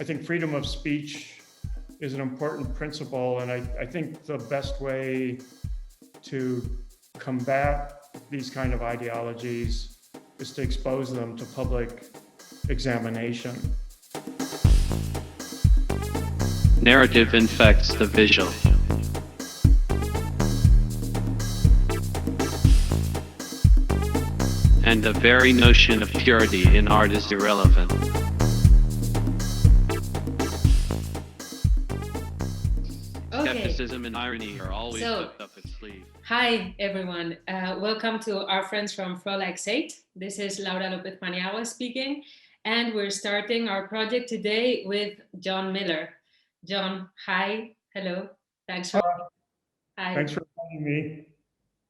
I think freedom of speech is an important principle, and I think the best way to combat these kind of ideologies is to expose them to public examination. Narrative infects the visual. And the very notion of purity in art is irrelevant. Skepticism and irony are always tucked up its sleeve. Hi, everyone. Welcome to our friends from Polarisation. This is Laura López Paniagua speaking, and we're starting our project today with John Miller. John, hi. Hello. Thanks for inviting me.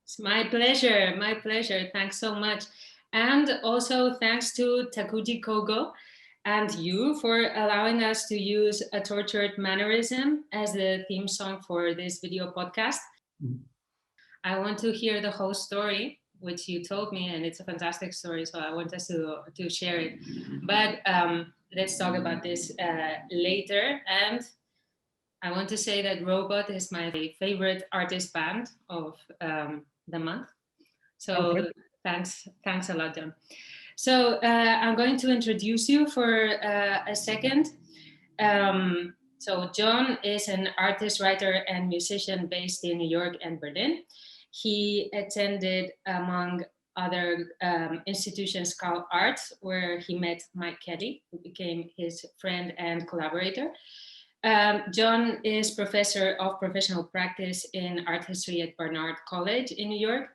It's my pleasure. My pleasure. Thanks so much. And also thanks to Takuji Kogo and you for allowing us to use a Tortured Mannerism as the theme song for this video podcast. Mm-hmm. I want to hear the whole story, which you told me, and it's a fantastic story, so I want us to share it. But let's talk about this later. And I want to say that Robot is my favorite artist band of the month. So thanks a lot, John. So I'm going to introduce you for a second. So John is an artist, writer, and musician based in New York and Berlin. He attended, among other institutions, called Arts, where he met Mike Kelly, who became his friend and collaborator. John is professor of professional practice in art history at Barnard College in New York.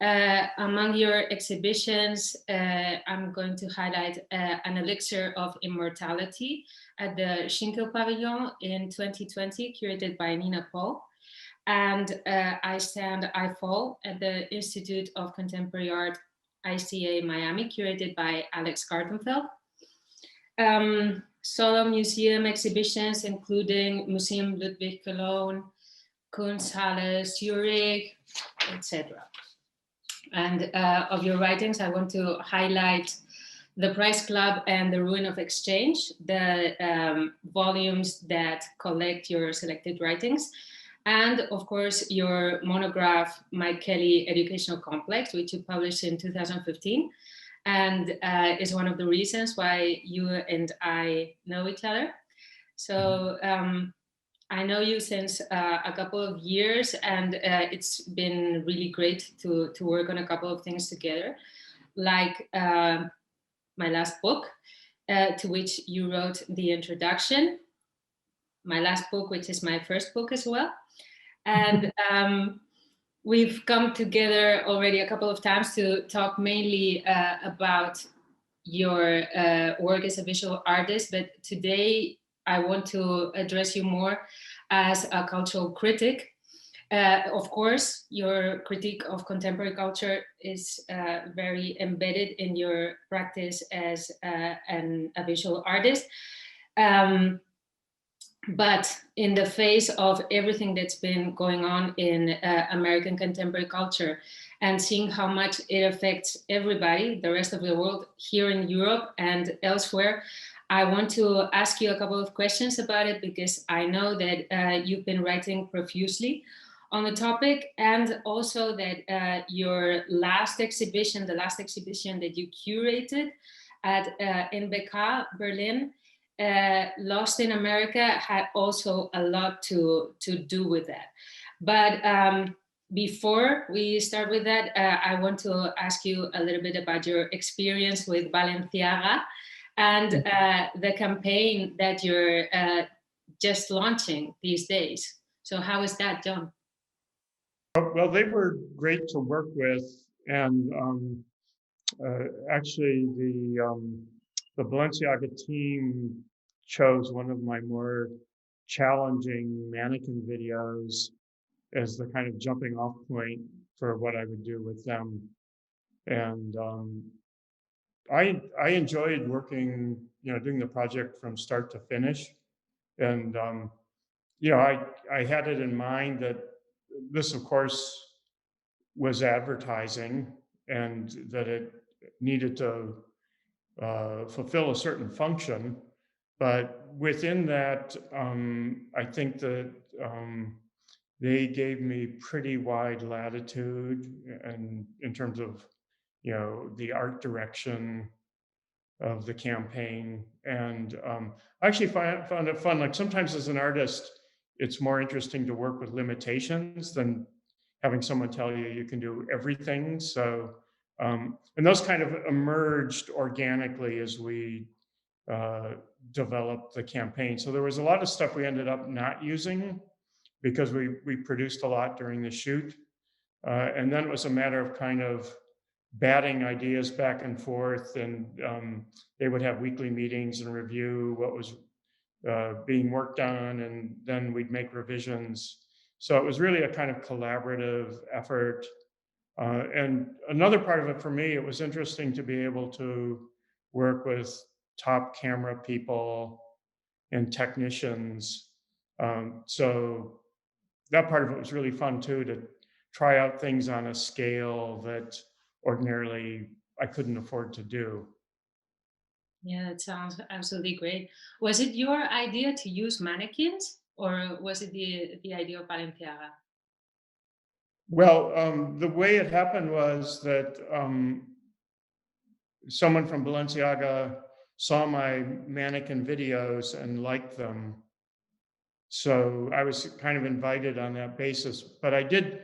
Among your exhibitions, I'm going to highlight an elixir of immortality at the Schinkel Pavilion in 2020, curated by Nina Paul, and I Stand, I Fall at the Institute of Contemporary Art, ICA Miami, curated by Alex Gartenfeld. Solo museum exhibitions, including Museum Ludwig Cologne, Kunsthalle Zurich, etc. And of your writings, I want to highlight The Price Club and The Ruin of Exchange, the volumes that collect your selected writings. And of course, your monograph, Mike Kelly Educational Complex, which you published in 2015, and is one of the reasons why you and I know each other. So I know you since a couple of years, and it's been really great to work on a couple of things together, like my last book, to which you wrote the introduction, my last book, which is my first book as well. And we've come together already a couple of times to talk mainly about your work as a visual artist, but today I want to address you more as a cultural critic. Of course, your critique of contemporary culture is very embedded in your practice as a visual artist. But in the face of everything that's been going on in American contemporary culture and seeing how much it affects everybody, the rest of the world, here in Europe and elsewhere, I want to ask you a couple of questions about it, because I know that you've been writing profusely on the topic, and also that your last exhibition, the last exhibition that you curated at NBK Berlin, Lost in America, had also a lot to do with that. But before we start with that, I want to ask you a little bit about your experience with Balenciaga and the campaign that you're just launching these days. So how is that, John? Well, they were great to work with, and actually the Balenciaga team chose one of my more challenging mannequin videos as the kind of jumping off point for what I would do with them. And I enjoyed working, doing the project from start to finish. And, I had it in mind that this, of course, was advertising, and that it needed to fulfill a certain function. but within that, I think that they gave me pretty wide latitude, and in terms of the art direction of the campaign. And I actually found it fun. Like sometimes as an artist, it's more interesting to work with limitations than having someone tell you you can do everything. So, and those kind of emerged organically as we uh, developed the campaign. So there was a lot of stuff we ended up not using because we produced a lot during the shoot. And then it was a matter of kind of batting ideas back and forth, and they would have weekly meetings and review what was being worked on, and then we'd make revisions. So it was really a kind of collaborative effort. And another part of it for me, it was interesting to be able to work with top camera people and technicians. So that part of it was really fun too, to try out things on a scale that ordinarily I couldn't afford to do. Yeah, it sounds absolutely great. Was it your idea to use mannequins, or was it the idea of Balenciaga? Well, the way it happened was that someone from Balenciaga saw my mannequin videos and liked them. So I was kind of invited on that basis. But I did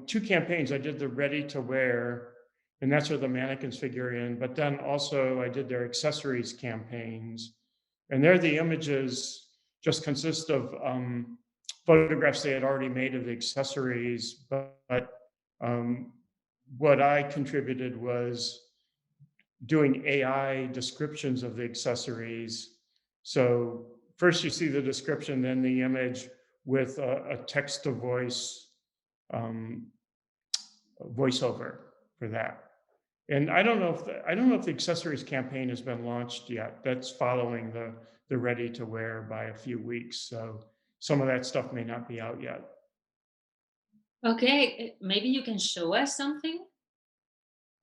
two campaigns. I did the ready to wear, and that's where the mannequins figure in. But then also I did their accessories campaigns. And there the images just consist of photographs they had already made of the accessories. But um, what I contributed was doing AI descriptions of the accessories. So first you see the description, then the image with a text to voice um, voiceover for that. And I don't know if the accessories campaign has been launched yet. That's following the ready to wear by a few weeks. So some of that stuff may not be out yet. Okay, maybe you can show us something.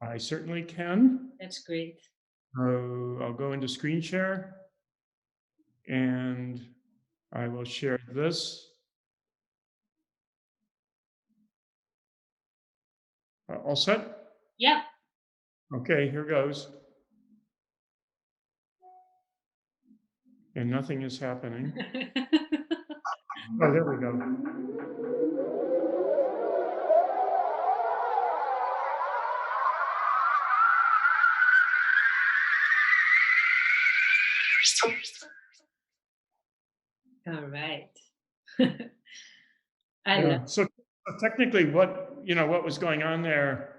I certainly can. That's great. I'll go into screen share and I will share this. All set? Yeah. Okay, here goes. And nothing is happening. Oh, there we go. All right. I love. Yeah. So technically, what was going on there,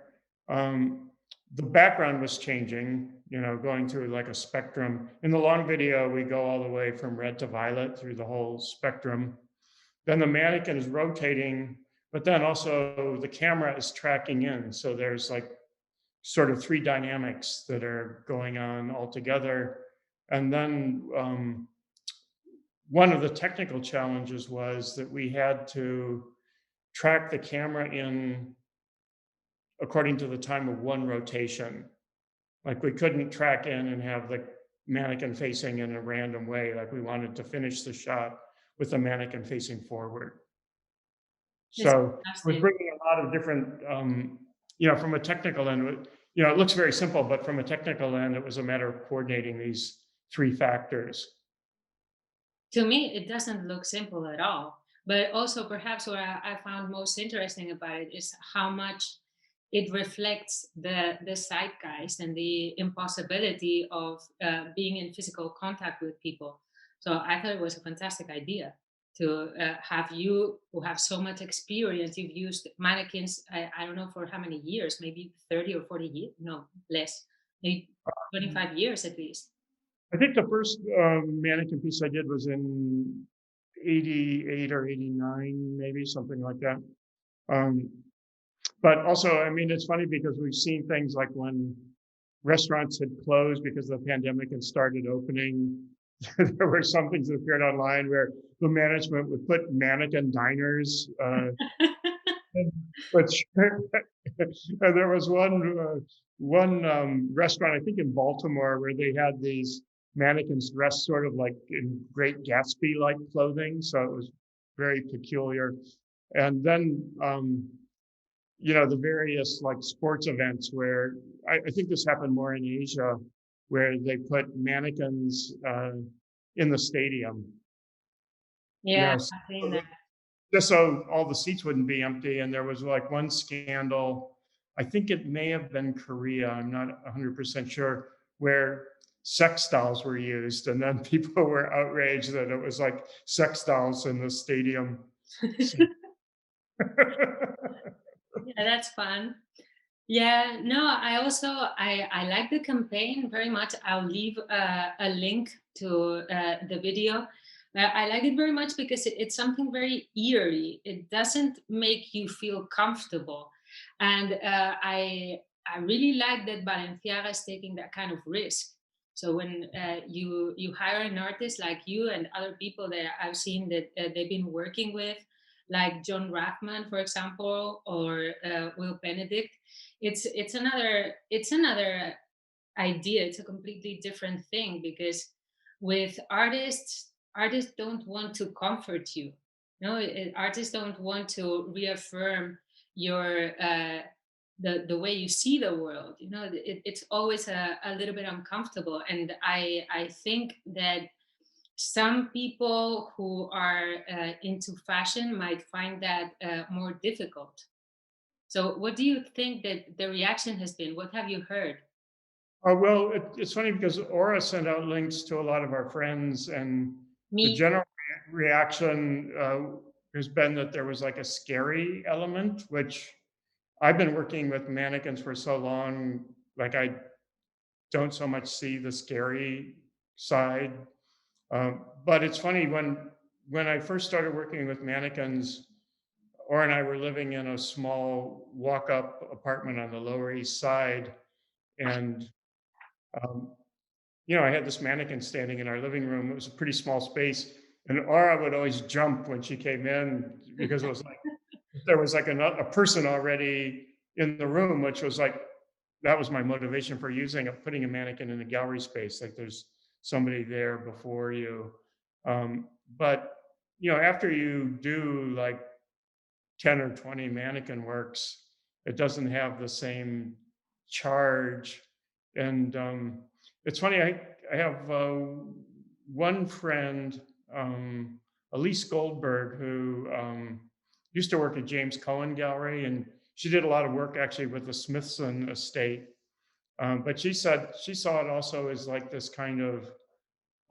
the background was changing, going through like a spectrum. In the long video, we go all the way from red to violet through the whole spectrum. Then the mannequin is rotating, but then also the camera is tracking in. So there's like sort of three dynamics that are going on all together. And then one of the technical challenges was that we had to track the camera in according to the time of one rotation. Like we couldn't track in and have the mannequin facing in a random way. Like we wanted to finish the shot with the mannequin facing forward. It's So it was fantastic. bringing a lot of different, from a technical end, it looks very simple, but from a technical end, it was a matter of coordinating these three factors. To me, it doesn't look simple at all. But also, perhaps what I found most interesting about it is how much it reflects the zeitgeist and the impossibility of being in physical contact with people. So I thought it was a fantastic idea to have you, who have so much experience. You've used mannequins, I don't know for how many years, maybe 30 or 40 years, no, less, maybe 25 years at least. I think the first mannequin piece I did was in 88 or 89, maybe something like that. Um, but also, I mean, it's funny because we've seen things like when restaurants had closed because the pandemic and started opening. There were some things that appeared online where the management would put mannequin diners, which there was one restaurant I think in Baltimore where they had these mannequins dressed sort of like in Great Gatsby-like clothing, so it was very peculiar. And then, the various like sports events where I think this happened more in Asia, where they put mannequins in the stadium. Yeah, Yes, I've seen that. just so all the seats wouldn't be empty. And there was like one scandal, I think it may have been Korea, I'm not 100% sure, where sex dolls were used. And then people were outraged that it was like sex dolls in the stadium. Yeah, that's fun. Yeah, no, I also I like the campaign very much. I'll leave a link to the video. I like it very much because it's something very eerie. It doesn't make you feel comfortable, and I really like that Balenciaga is taking that kind of risk. So when you hire an artist like you and other people that I've seen that they've been working with, like John Rathman, for example, or Will Benedict, it's another idea. It's a completely different thing because with artists don't want to comfort you. No, artists don't want to reaffirm your the way you see the world. It's always a little bit uncomfortable, and I think that some people who are into fashion might find that more difficult. So, what do you think that the reaction has been? What have you heard? Well, it's funny because Aura sent out links to a lot of our friends, and the Me? general reaction has been that there was like a scary element, which I've been working with mannequins for so long, like I don't so much see the scary side. But it's funny when I first started working with mannequins, Aura and I were living in a small walk-up apartment on the Lower East Side, and um, I had this mannequin standing in our living room. It was a pretty small space, and Aura would always jump when she came in because it was like there was like a person already in the room, which was like that was my motivation for putting a mannequin in a gallery space. Like there's somebody there before you. But after you do like 10 or 20 mannequin works, it doesn't have the same charge. And it's funny, I have one friend, Elise Goldberg, who used to work at James Cohen Gallery, and she did a lot of work actually with the Smithson estate. But she said she saw it also as like this kind of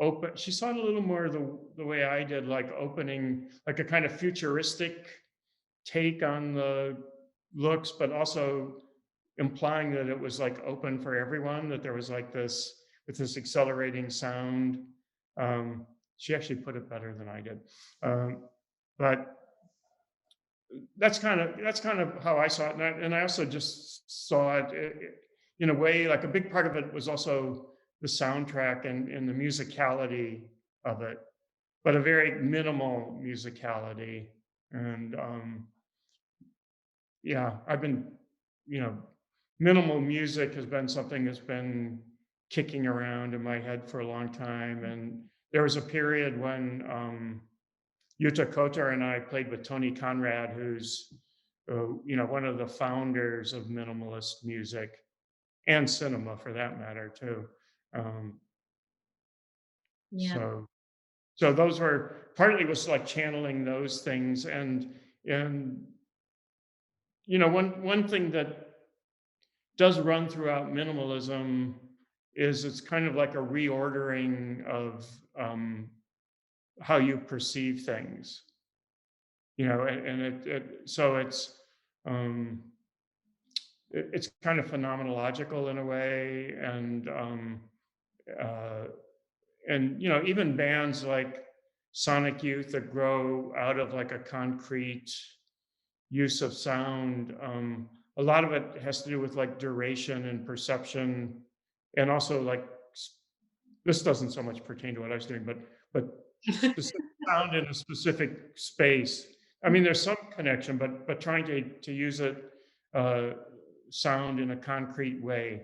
open, she saw it a little more the way I did, like opening, like a kind of futuristic take on the looks, but also implying that it was like open for everyone, that there was like this with this accelerating sound. She actually put it better than I did. But that's kind of how I saw it, and I also just saw it in a way like a big part of it was also the soundtrack and the musicality of it, but a very minimal musicality. And yeah, I've been, you know, minimal music has been something that's been kicking around in my head for a long time. And there was a period when Yuta Kotar and I played with Tony Conrad, who's, one of the founders of minimalist music and cinema for that matter, too. Um, Yeah. so, so those were partly was like channeling those things. And, one thing that does run throughout minimalism is it's kind of like a reordering of how you perceive things, and so um, it's kind of phenomenological in a way, uh, and even bands like Sonic Youth that grow out of like a concrete use of sound. A lot of it has to do with like duration and perception, and also like this doesn't so much pertain to what I was doing, but specific sound in a specific space. I mean, there's some connection, but trying to use it sound in a concrete way.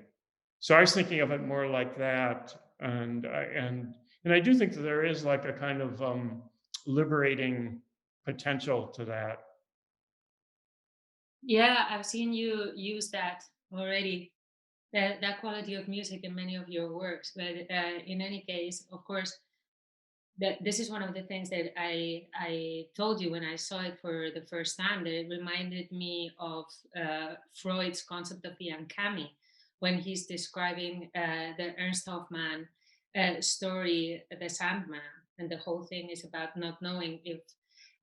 So I was thinking of it more like that. And I do think that there is like a kind of liberating potential to that. Yeah, I've seen you use that already, that quality of music in many of your works. But in any case, of course, that this is one of the things that I told you when I saw it for the first time, that it reminded me of Freud's concept of the uncanny when he's describing the Ernst Hoffmann story, The Sandman, and the whole thing is about not knowing if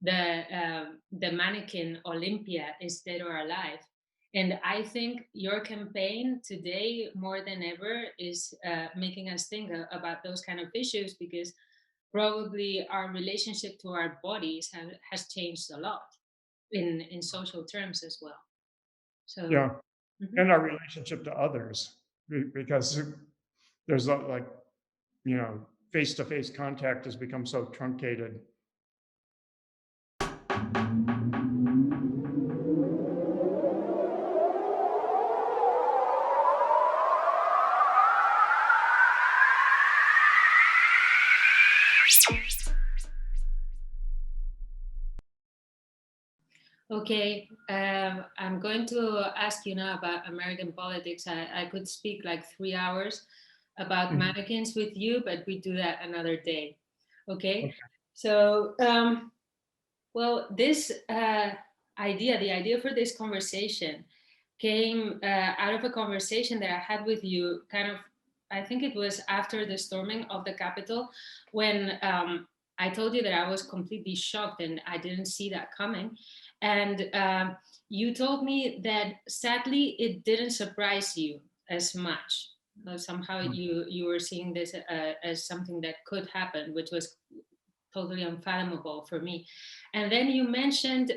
the mannequin Olympia is dead or alive. And I think your campaign today, more than ever, is making us think about those kind of issues, because probably our relationship to our bodies has changed a lot in social terms as well. So, Yeah, mhm. and our relationship to others, because there's like, face-to-face contact has become so truncated. Okay, I'm going to ask you now about American politics. I could speak like 3 hours about Mhm. mannequins with you, but we do that another day. Okay, Okay. so well, this idea, the idea for this conversation, came out of a conversation that I had with you, kind of, I think it was after the storming of the Capitol, when I told you that I was completely shocked and I didn't see that coming. And you told me that sadly it didn't surprise you as much. Somehow you were seeing this as something that could happen, which was totally unfathomable for me. And then you mentioned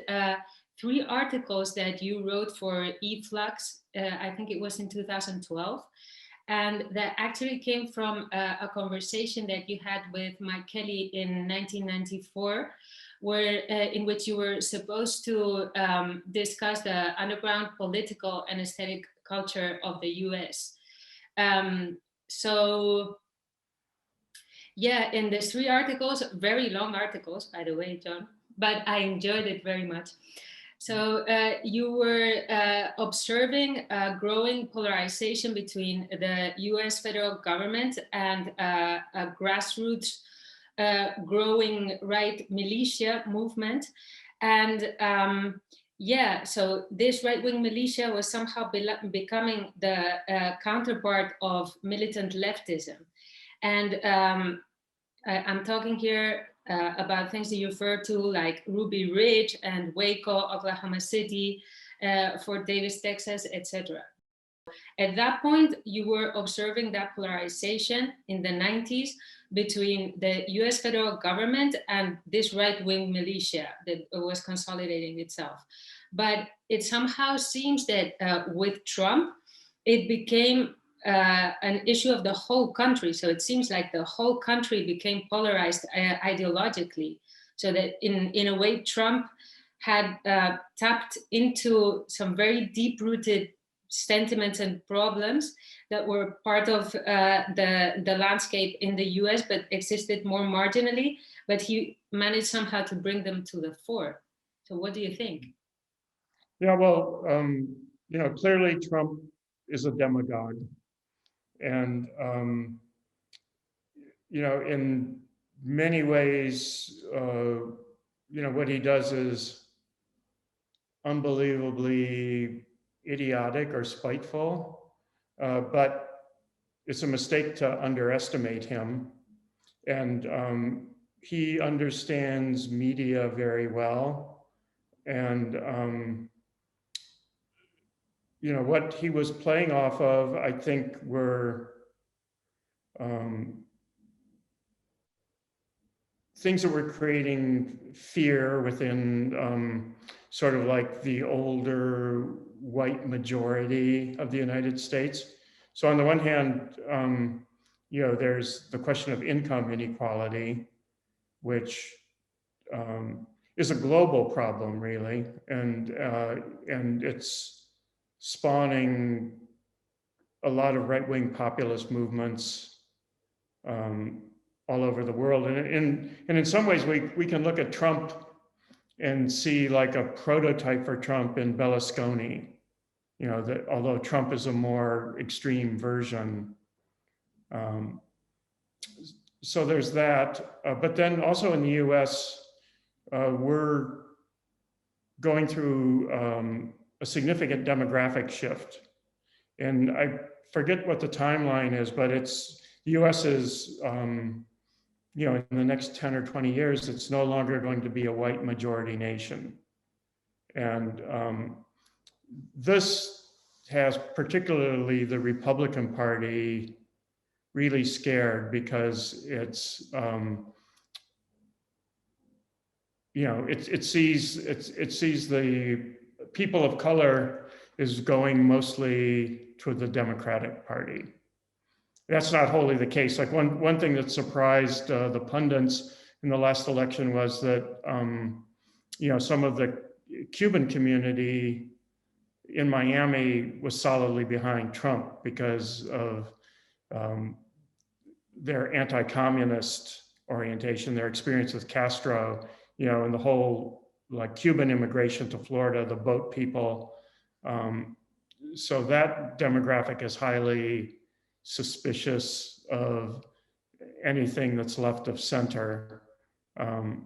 three articles that you wrote for eFlux, I think it was in 2012. And that actually came from a conversation that you had with Mike Kelly in 1994, where in which you were supposed to discuss the underground political and aesthetic culture of the US. So yeah, in these three articles, very long articles, by the way, John, but I enjoyed it very much. So you were observing growing polarization between the US federal government and a grassroots growing right militia movement. And yeah, so this right-wing militia was somehow becoming the counterpart of militant leftism. And I'm talking here about things that you refer to, like Ruby Ridge and Waco, Oklahoma City, Fort Davis, Texas, etc. At that point, you were observing that polarization in the 90s between the US federal government and this right-wing militia that was consolidating itself. But it somehow seems that with Trump, it became an issue of the whole country. So it seems like the whole country became polarized ideologically. So that in a way, Trump had tapped into some very deep-rooted sentiments and problems that were part of the landscape in the US, but existed more marginally. But he managed somehow to bring them to the fore. So what do you think? Yeah, well, clearly Trump is a demagogue. And, in many ways, what he does is unbelievably idiotic or spiteful. But it's a mistake to underestimate him. And he understands media very well. And, what he was playing off of, I think, were um, things that were creating fear within sort of like the older white majority of the United States. So on the one hand, there's the question of income inequality, which is a global problem, really, and it's spawning a lot of right-wing populist movements all over the world. And in some ways, we can look at Trump and see like a prototype for Trump in Berlusconi, you know, that although Trump is a more extreme version. So there's that. But then also in the US, we're going through a significant demographic shift. And I forget what the timeline is, but the US is, you know, in the next 10 or 20 years, it's no longer going to be a white majority nation. And this has particularly the Republican Party really scared because it's, you know, it sees the people of color is going mostly toward the Democratic Party. That's not wholly the case. Like one thing that surprised the pundits in the last election was that, you know, some of the Cuban community in Miami was solidly behind Trump because of their anti-communist orientation, their experience with Castro, you know, and the whole like Cuban immigration to Florida, the boat people. So that demographic is highly suspicious of anything that's left of center. But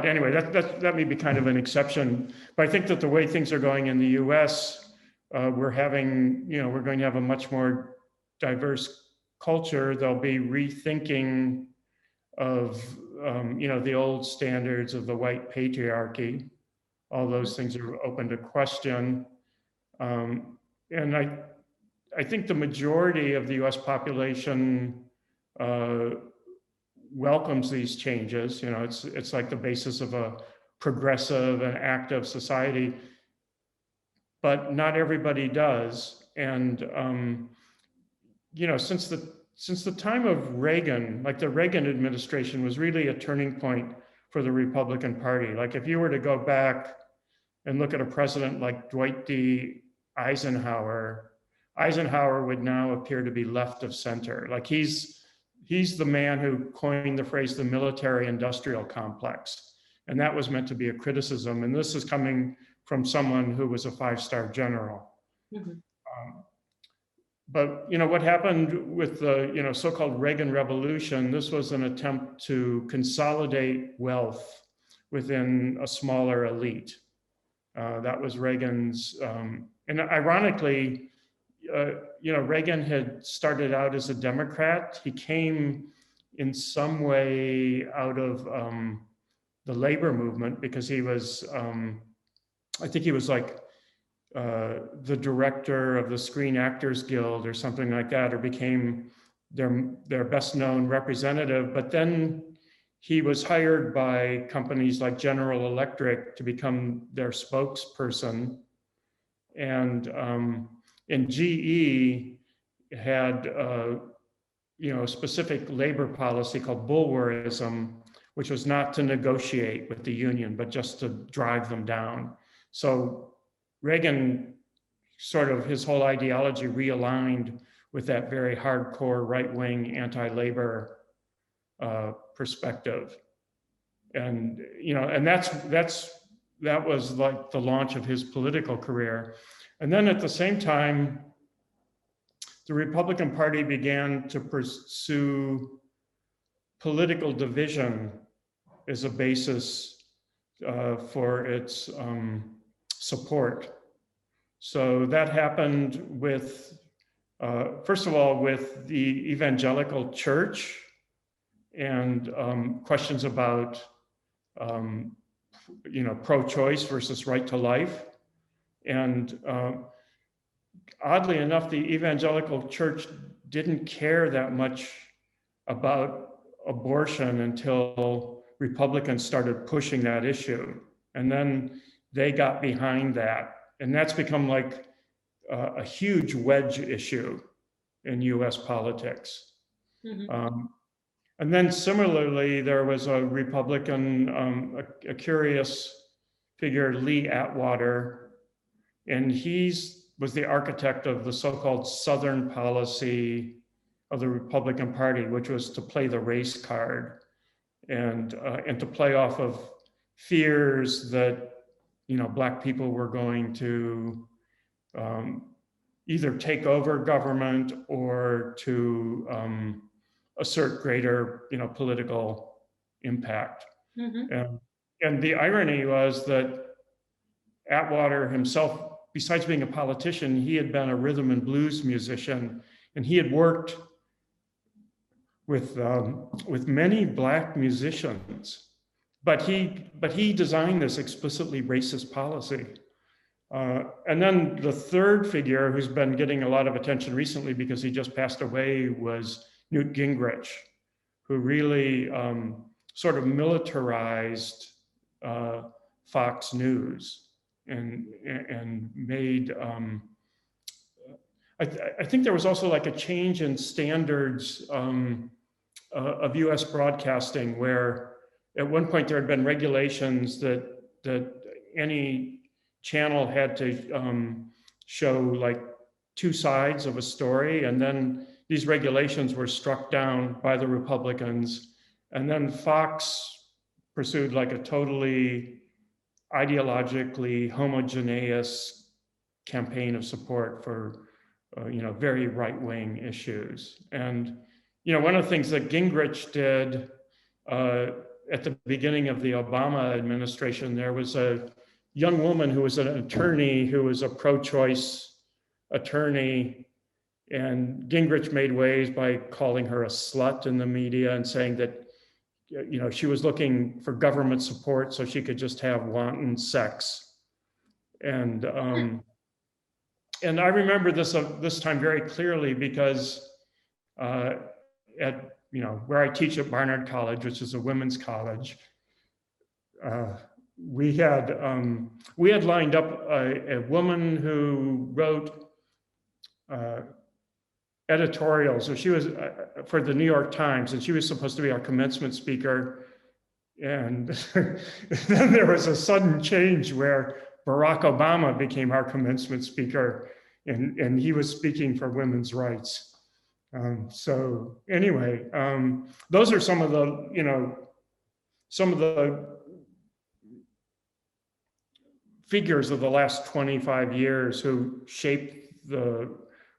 anyway, that may be kind of an exception. But I think that the way things are going in the US, we're going to have a much more diverse culture. There'll be rethinking of, you know, the old standards of the white patriarchy. All those things are open to question. And I think the majority of the US population welcomes these changes. You know, it's like the basis of a progressive and active society, but not everybody does. And, you know, since the time of Reagan, like the Reagan administration was really a turning point for the Republican Party. Like if you were to go back and look at a president like Dwight D. Eisenhower would now appear to be left of center. Like he's the man who coined the phrase the military industrial complex. And that was meant to be a criticism. And this is coming from someone who was a 5-star general. Mm-hmm. But you know what happened with the so-called Reagan Revolution? This was an attempt to consolidate wealth within a smaller elite. That was Reagan's, and ironically, Reagan had started out as a Democrat. He came in some way out of the labor movement because he was, I think he was like the director of the Screen Actors Guild or something like that, or became their best known representative. But then he was hired by companies like General Electric to become their spokesperson. And GE had a specific labor policy called Bulwerism, which was not to negotiate with the union, but just to drive them down. So Reagan, sort of his whole ideology realigned with that very hardcore right-wing anti-labor perspective. And, and that was like the launch of his political career. And then at the same time, the Republican Party began to pursue political division as a basis for its support. So that happened with, first of all, with the evangelical church and questions about, pro-choice versus right to life. And oddly enough, the evangelical church didn't care that much about abortion until Republicans started pushing that issue. And then they got behind that. And that's become like a huge wedge issue in US politics. Mm-hmm. And then similarly, there was a Republican, a curious figure, Lee Atwater, and was the architect of the so-called Southern policy of the Republican Party, which was to play the race card and to play off of fears that Black people were going to either take over government or to assert greater political impact. Mm-hmm. And the irony was that Atwater himself, besides being a politician, he had been a rhythm and blues musician, and he had worked with many Black musicians, but he designed this explicitly racist policy. And then the third figure who's been getting a lot of attention recently because he just passed away was Newt Gingrich, who really sort of militarized Fox News and made, I think there was also like a change in standards of US broadcasting, where at one point there had been regulations that any channel had to show like two sides of a story, and then these regulations were struck down by the Republicans, and then Fox pursued like a totally ideologically homogeneous campaign of support for very right-wing issues. And one of the things that Gingrich did at the beginning of the Obama administration, there was a young woman who was an attorney, who was a pro-choice attorney, and Gingrich made waves by calling her a slut in the media and saying that she was looking for government support so she could just have wanton sex. And I remember this time very clearly because at where I teach at Barnard College, which is a women's college, we had lined up a woman who wrote editorials. So she was for the New York Times, and she was supposed to be our commencement speaker. And then there was a sudden change where Barack Obama became our commencement speaker, and he was speaking for women's rights. So anyway, those are some of the figures of the last 25 years who shaped the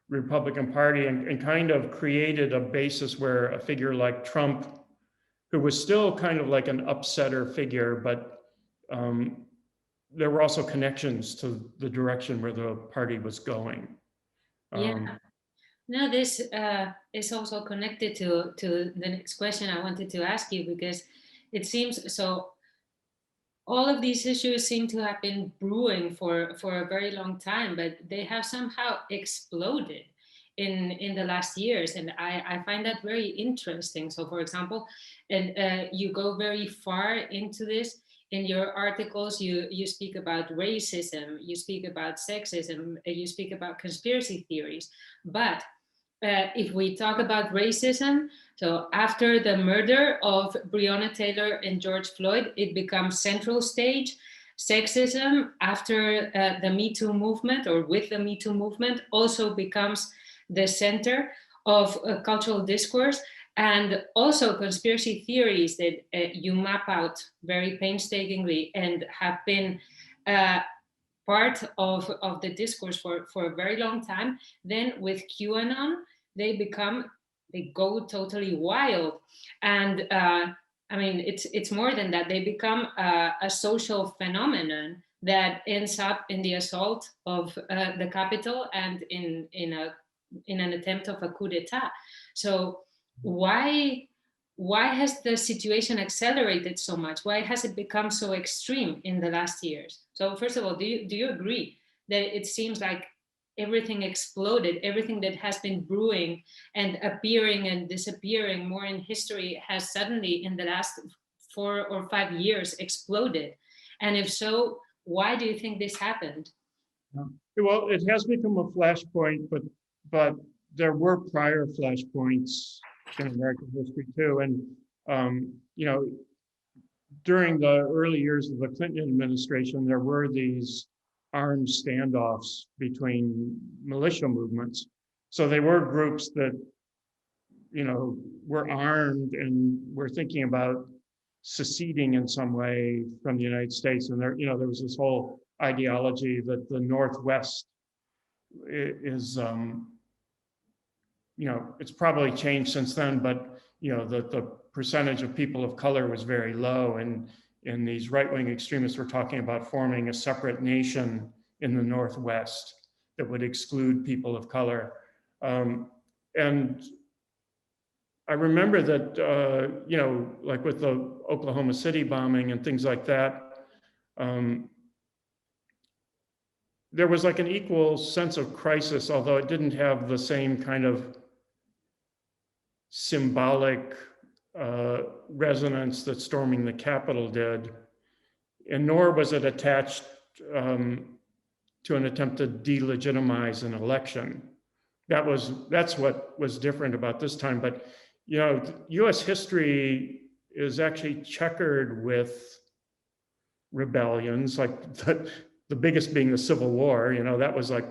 Republican Party and kind of created a basis where a figure like Trump, who was still kind of like an upsetter figure, but there were also connections to the direction where the party was going. Yeah. No, this is also connected to the next question I wanted to ask you, because it seems so. All of these issues seem to have been brewing for a very long time, but they have somehow exploded in the last years, and I find that very interesting. So, for example, and you go very far into this in your articles. You speak about racism, you speak about sexism, you speak about conspiracy theories. But if we talk about racism, so after the murder of Breonna Taylor and George Floyd, it becomes central stage. Sexism after the MeToo movement, or with the MeToo movement, also becomes the center of cultural discourse. And also conspiracy theories that you map out very painstakingly and have been part of the discourse for a very long time. Then with QAnon, they go totally wild. And I mean, it's more than that. They become a social phenomenon that ends up in the assault of the Capitol and in an attempt of a coup d'etat. So why has the situation accelerated so much? Why has it become so extreme in the last years? So first of all, do you agree that it seems like everything exploded, everything that has been brewing and appearing and disappearing more in history has suddenly in the last 4 or 5 years exploded? And if so, why do you think this happened? Well, it has become a flashpoint, but there were prior flashpoints in American history too. And during the early years of the Clinton administration, there were these armed standoffs between militia movements. So they were groups that were armed and were thinking about seceding in some way from the United States. And there was this whole ideology that the Northwest is, it's probably changed since then, but the percentage of people of color was very low, and these right-wing extremists were talking about forming a separate nation in the Northwest that would exclude people of color. And I remember that, like with the Oklahoma City bombing and things like that, there was like an equal sense of crisis, although it didn't have the same kind of symbolic resonance that storming the Capitol did, and nor was it attached to an attempt to delegitimize an election. That's what was different about this time. But U.S. history is actually checkered with rebellions, like the biggest being the Civil War. That was like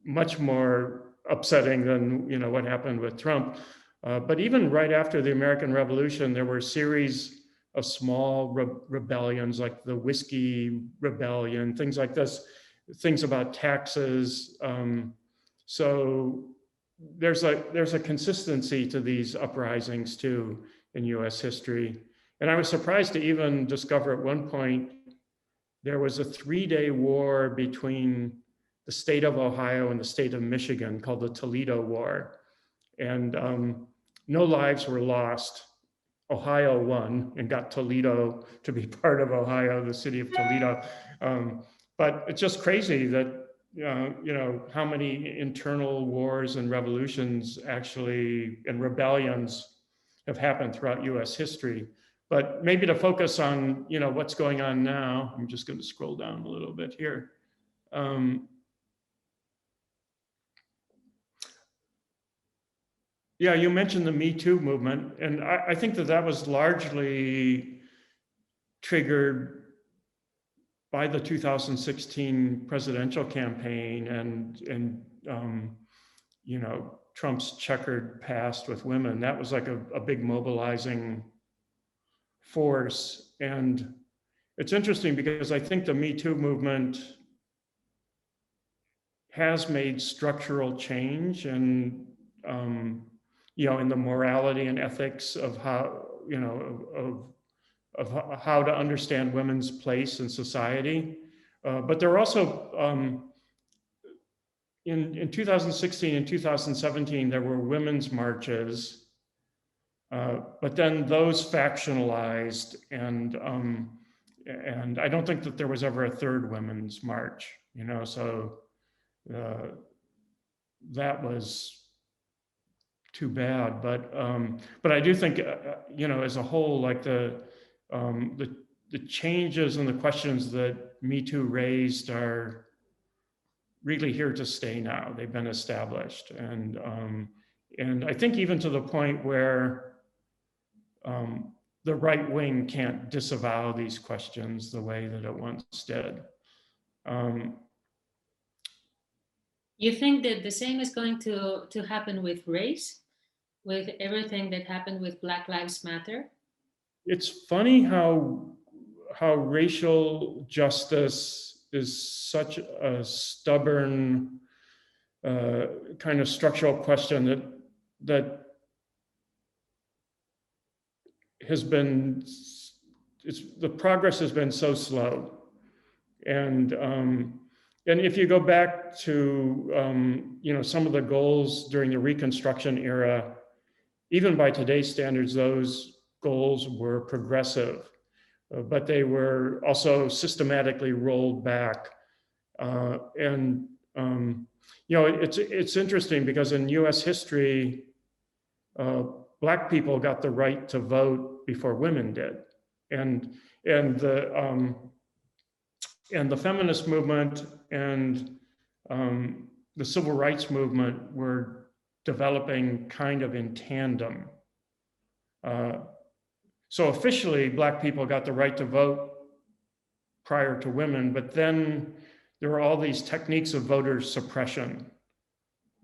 much more upsetting than what happened with Trump. But even right after the American Revolution, there were a series of small rebellions, like the Whiskey Rebellion, things like this, things about taxes. So there's a consistency to these uprisings too in U.S. history. And I was surprised to even discover at one point there was a 3-day war between the state of Ohio and the state of Michigan called the Toledo War. And no lives were lost. Ohio won and got Toledo to be part of Ohio, the city of Toledo. But it's just crazy that how many internal wars and revolutions actually and rebellions have happened throughout U.S. history. But maybe to focus on what's going on now, I'm just going to scroll down a little bit here. Yeah, you mentioned the MeToo movement, and I think that was largely triggered by the 2016 presidential campaign and Trump's checkered past with women. That was like a big mobilizing force. And it's interesting because I think the MeToo movement has made structural change and in the morality and ethics of how, of how to understand women's place in society. But there are also, in 2016 and 2017, there were women's marches, but then those factionalized, and I don't think that there was ever a third women's march, so that was too bad. But I do think, as a whole, like the changes and the questions that MeToo raised are really here to stay now. They've been established, and I think even to the point where the right wing can't disavow these questions the way that it once did. You think that the same is going to happen with race, with everything that happened with Black Lives Matter? It's funny how racial justice is such a stubborn kind of structural question that has been, the progress has been so slow. And if you go back to some of the goals during the Reconstruction era, even by today's standards, those goals were progressive, but they were also systematically rolled back. It's interesting because in U.S. history, Black people got the right to vote before women did, and the feminist movement and the civil rights movement were developing kind of in tandem. So officially, Black people got the right to vote prior to women, but then there were all these techniques of voter suppression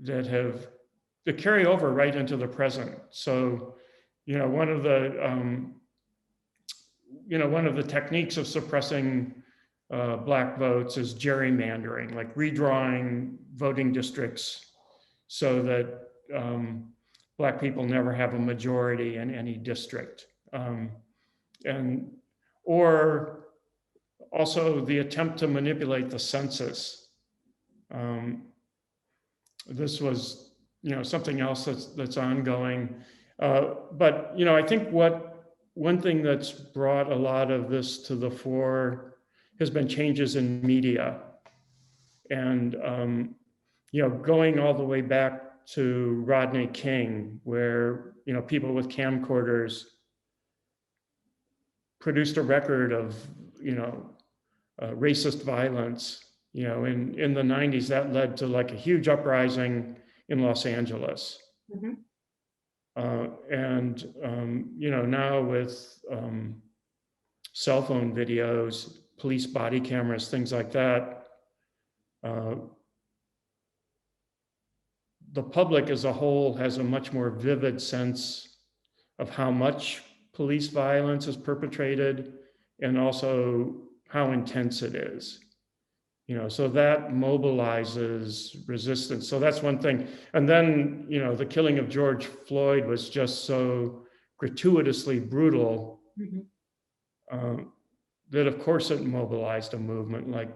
that have carry over right into the present. So, one of the techniques of suppressing Black votes is gerrymandering, like redrawing voting districts so that Black people never have a majority in any district. Or also the attempt to manipulate the census. This was, something else that's ongoing. But, I think one thing that's brought a lot of this to the fore has been changes in media. And, going all the way back to Rodney King, where, people with camcorders produced a record of, racist violence. In the 90s, that led to like a huge uprising in Los Angeles. Mm-hmm. Now with cell phone videos, police body cameras, things like that, the public as a whole has a much more vivid sense of how much police violence is perpetrated and also how intense it is. So that mobilizes resistance. So that's one thing. And then, the killing of George Floyd was just so gratuitously brutal, mm-hmm. That of course it mobilized a movement. Like,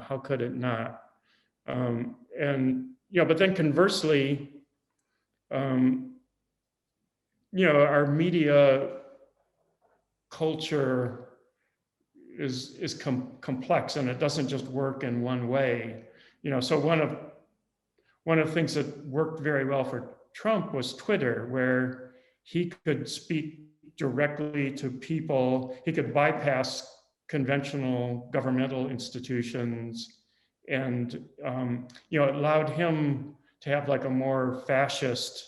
how could it not? But then conversely, our media culture is complex, and it doesn't just work in one way. So one of the things that worked very well for Trump was Twitter, where he could speak directly to people. He could bypass conventional governmental institutions, and it allowed him to have like a more fascist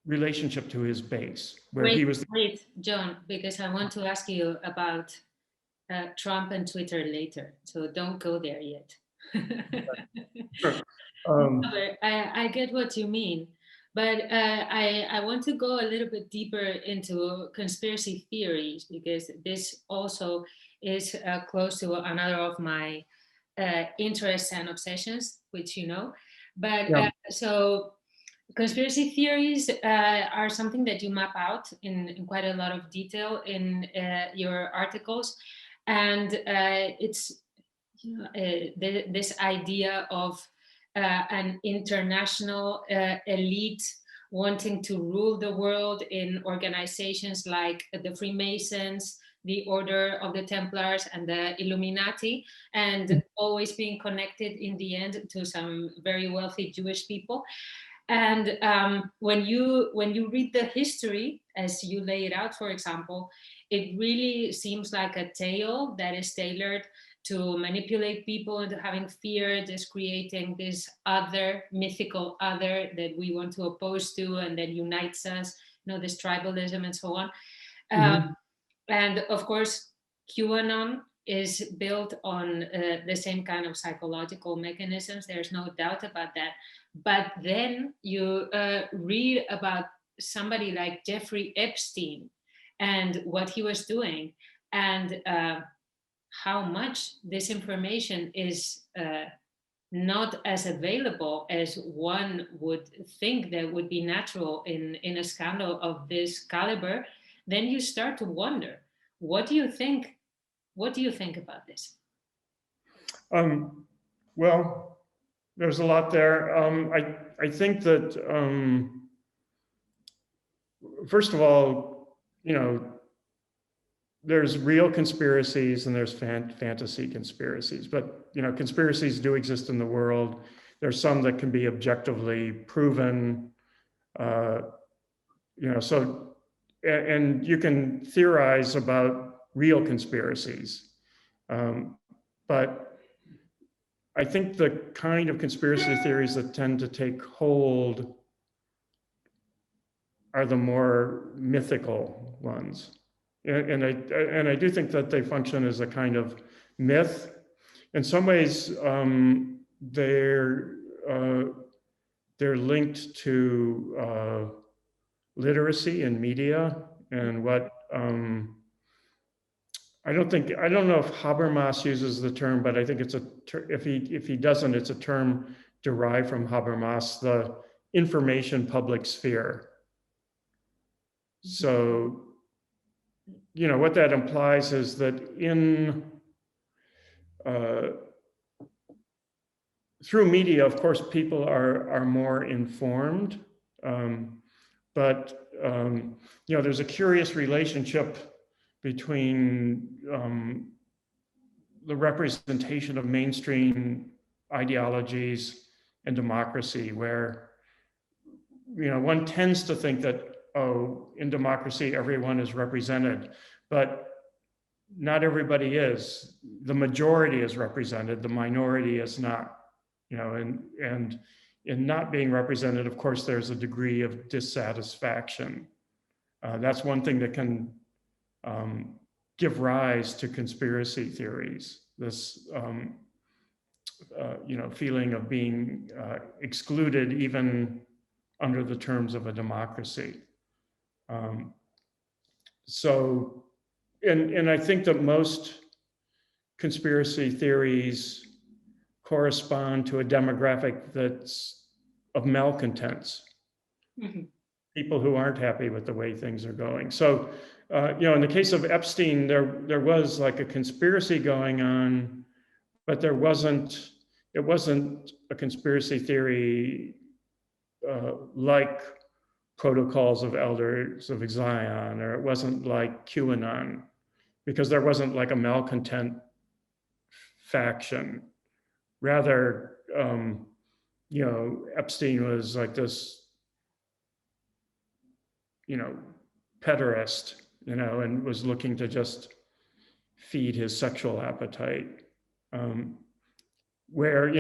relationship to his base, where he was. Wait, John, because I want to ask you about Trump and Twitter later, so don't go there yet. Sure. I get what you mean, but I want to go a little bit deeper into conspiracy theories, because this also is close to another of my interests and obsessions, which but yeah. So conspiracy theories are something that you map out in quite a lot of detail in your articles, and it's this idea of an international elite wanting to rule the world in organizations like the Freemasons, the Order of the Templars, and the Illuminati, and always being connected in the end to some very wealthy Jewish people. And when you read the history, as you lay it out, for example, it really seems like a tale that is tailored to manipulate people into having fear, just creating this other, mythical other that we want to oppose to and that unites us, this tribalism and so on. Mm-hmm. And of course, QAnon is built on the same kind of psychological mechanisms. There's no doubt about that. But then you read about somebody like Jeffrey Epstein and what he was doing, and how much this information is not as available as one would think that would be natural in a scandal of this caliber. Then you start to wonder, what do you think? What do you think about this? Well, there's a lot there. I think that, first of all, there's real conspiracies and there's fantasy conspiracies, but conspiracies do exist in the world. There's some that can be objectively proven, so, and you can theorize about real conspiracies, but I think the kind of conspiracy theories that tend to take hold are the more mythical ones. And I do think that they function as a kind of myth. In some ways, they're they're linked to literacy and media, and what I don't know if Habermas uses the term, but I think it's if he doesn't, it's a term derived from Habermas, the information public sphere. So, what that implies is that through media, of course, people are more informed, but there's a curious relationship between the representation of mainstream ideologies and democracy, where one tends to think that, in democracy everyone is represented, but not everybody is. The majority is represented, the minority is not. And in not being represented, of course, there's a degree of dissatisfaction. That's one thing that can give rise to conspiracy theories. This, feeling of being excluded even under the terms of a democracy. And I think that most conspiracy theories correspond to a demographic that's of malcontents. Mm-hmm. People who aren't happy with the way things are going. So, in the case of Epstein, there was like a conspiracy going on, but it wasn't a conspiracy theory like Protocols of Elders of Zion, or it wasn't like QAnon, because there wasn't like a malcontent faction. Rather, Epstein was like this, pederast, and was looking to just feed his sexual appetite. Where,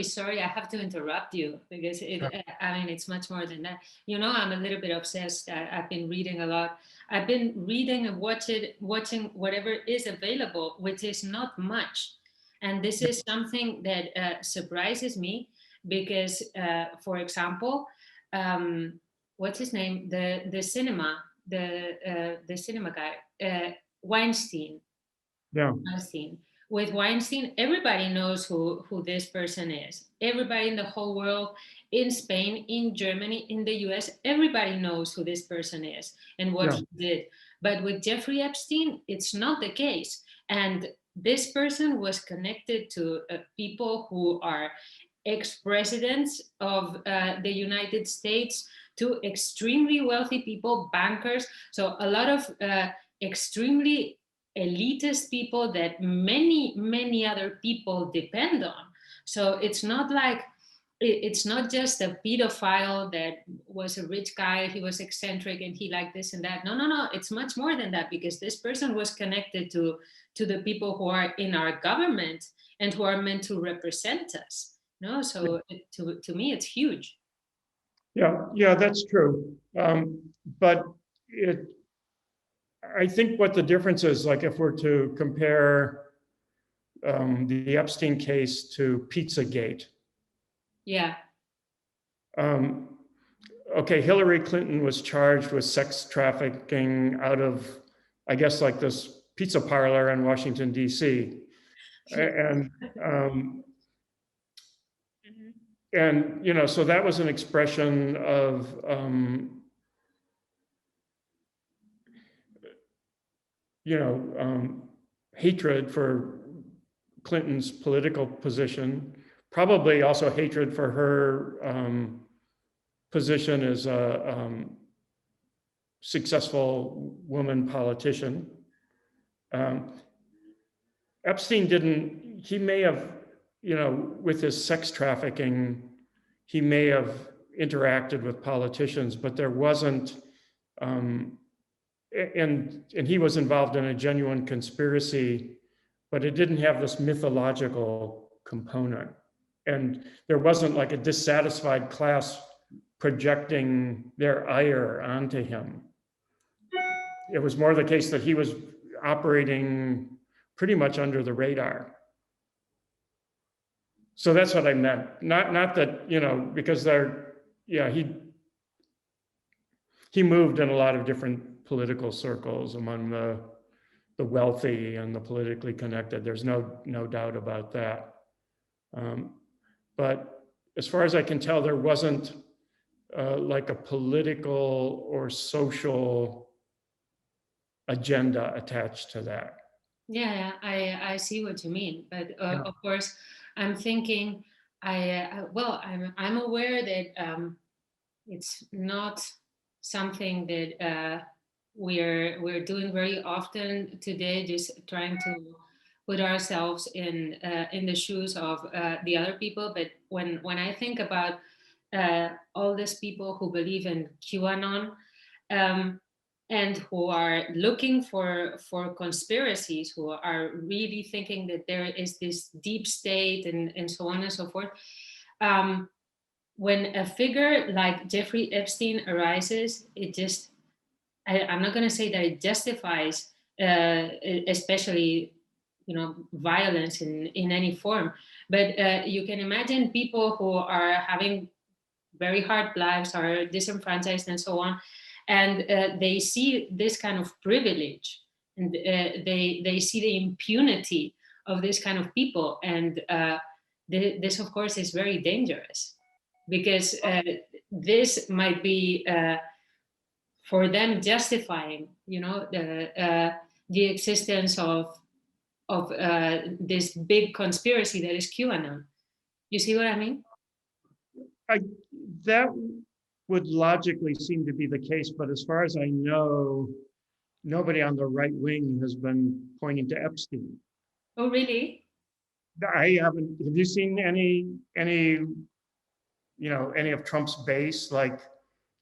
sorry, I have to interrupt you, because it's much more than that. I'm a little bit obsessed. I've been reading a lot. I've been reading and watching whatever is available, which is not much. And this is something that surprises me, because, for example, what's his name? The cinema guy, Weinstein. Yeah. Weinstein. With Weinstein, everybody knows who this person is. Everybody in the whole world, in Spain, in Germany, in the US, everybody knows who this person is and what he did. But with Jeffrey Epstein, it's not the case. And this person was connected to people who are ex-presidents of the United States, to extremely wealthy people, bankers. So a lot of extremely elitist people that many other people depend on. So it's not just a pedophile that was a rich guy, he was eccentric and he liked this and that. No, it's much more than that, because this person was connected to the people who are in our government and who are meant to represent us. So to me, it's huge. Yeah, that's true. But I think what the difference is, like if we're to compare the Epstein case to Pizzagate. Yeah. Okay, Hillary Clinton was charged with sex trafficking out of, I guess, like this pizza parlor in Washington, D.C. And so that was an expression of hatred for Clinton's political position, probably also hatred for her position as a successful woman politician. Epstein he may have, with his sex trafficking, he may have interacted with politicians, but there wasn't, and he was involved in a genuine conspiracy, but it didn't have this mythological component. And there wasn't like a dissatisfied class projecting their ire onto him. It was more the case that he was operating pretty much under the radar. So that's what I meant. Not that, you know, because he moved in a lot of different political circles among the wealthy and the politically connected. There's no doubt about that. But as far as I can tell, there wasn't like a political or social agenda attached to that. Yeah, I see what you mean, but Yeah. of course, I'm thinking, I'm aware that it's not something that we're doing very often today. Just trying to put ourselves in the shoes of the other people. But when I think about all these people who believe in QAnon. Um, and who are looking for conspiracies, who are really thinking that there is this deep state and so on and so forth. When a figure like Jeffrey Epstein arises, it just, I'm not going to say that it justifies, especially, you know, violence in any form, but you can imagine people who are having very hard lives, are disenfranchised and so on, and they see this kind of privilege, and they see the impunity of this kind of people, and this of course is very dangerous, because this might be for them justifying, you know, the existence of this big conspiracy that is QAnon. You see what I mean? That would logically seem to be the case, but as far as I know, nobody on the right wing has been pointing to Epstein. Oh, really? I haven't. Have you seen any any of Trump's base like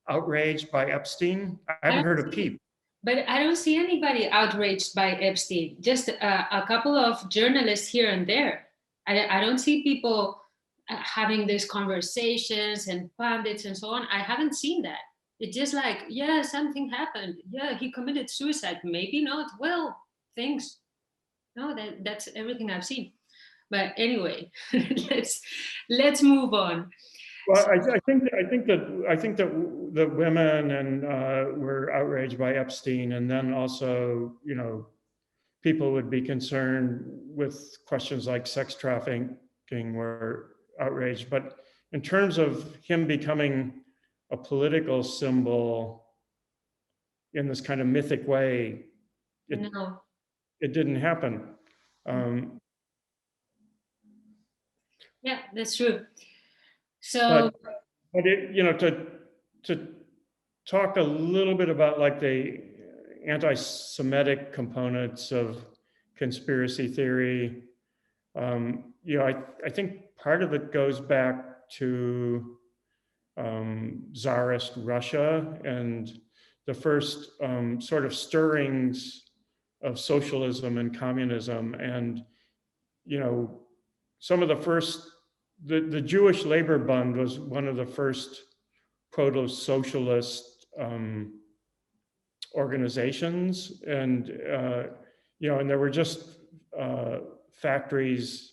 outraged by Epstein? I haven't heard a peep. But I don't see anybody outraged by Epstein. Just a couple of journalists here and there. I don't see people having these conversations and pundits and so on. I haven't seen that. It's just like, yeah, something happened. Yeah, he committed suicide. Maybe not. Well, things. No, that's everything I've seen. But anyway, let's move on. Well, I think that the women and were outraged by Epstein, and then also, people would be concerned with questions like sex trafficking were outraged. But in terms of him becoming a political symbol in this kind of mythic way, it didn't happen. Yeah, that's true. So, but to talk a little bit about like the anti-Semitic components of conspiracy theory, I think part of it goes back to Tsarist Russia and the first sort of stirrings of socialism and communism, and some of the first. The Jewish Labor Bund was one of the first proto-socialist organizations, and and there were just factories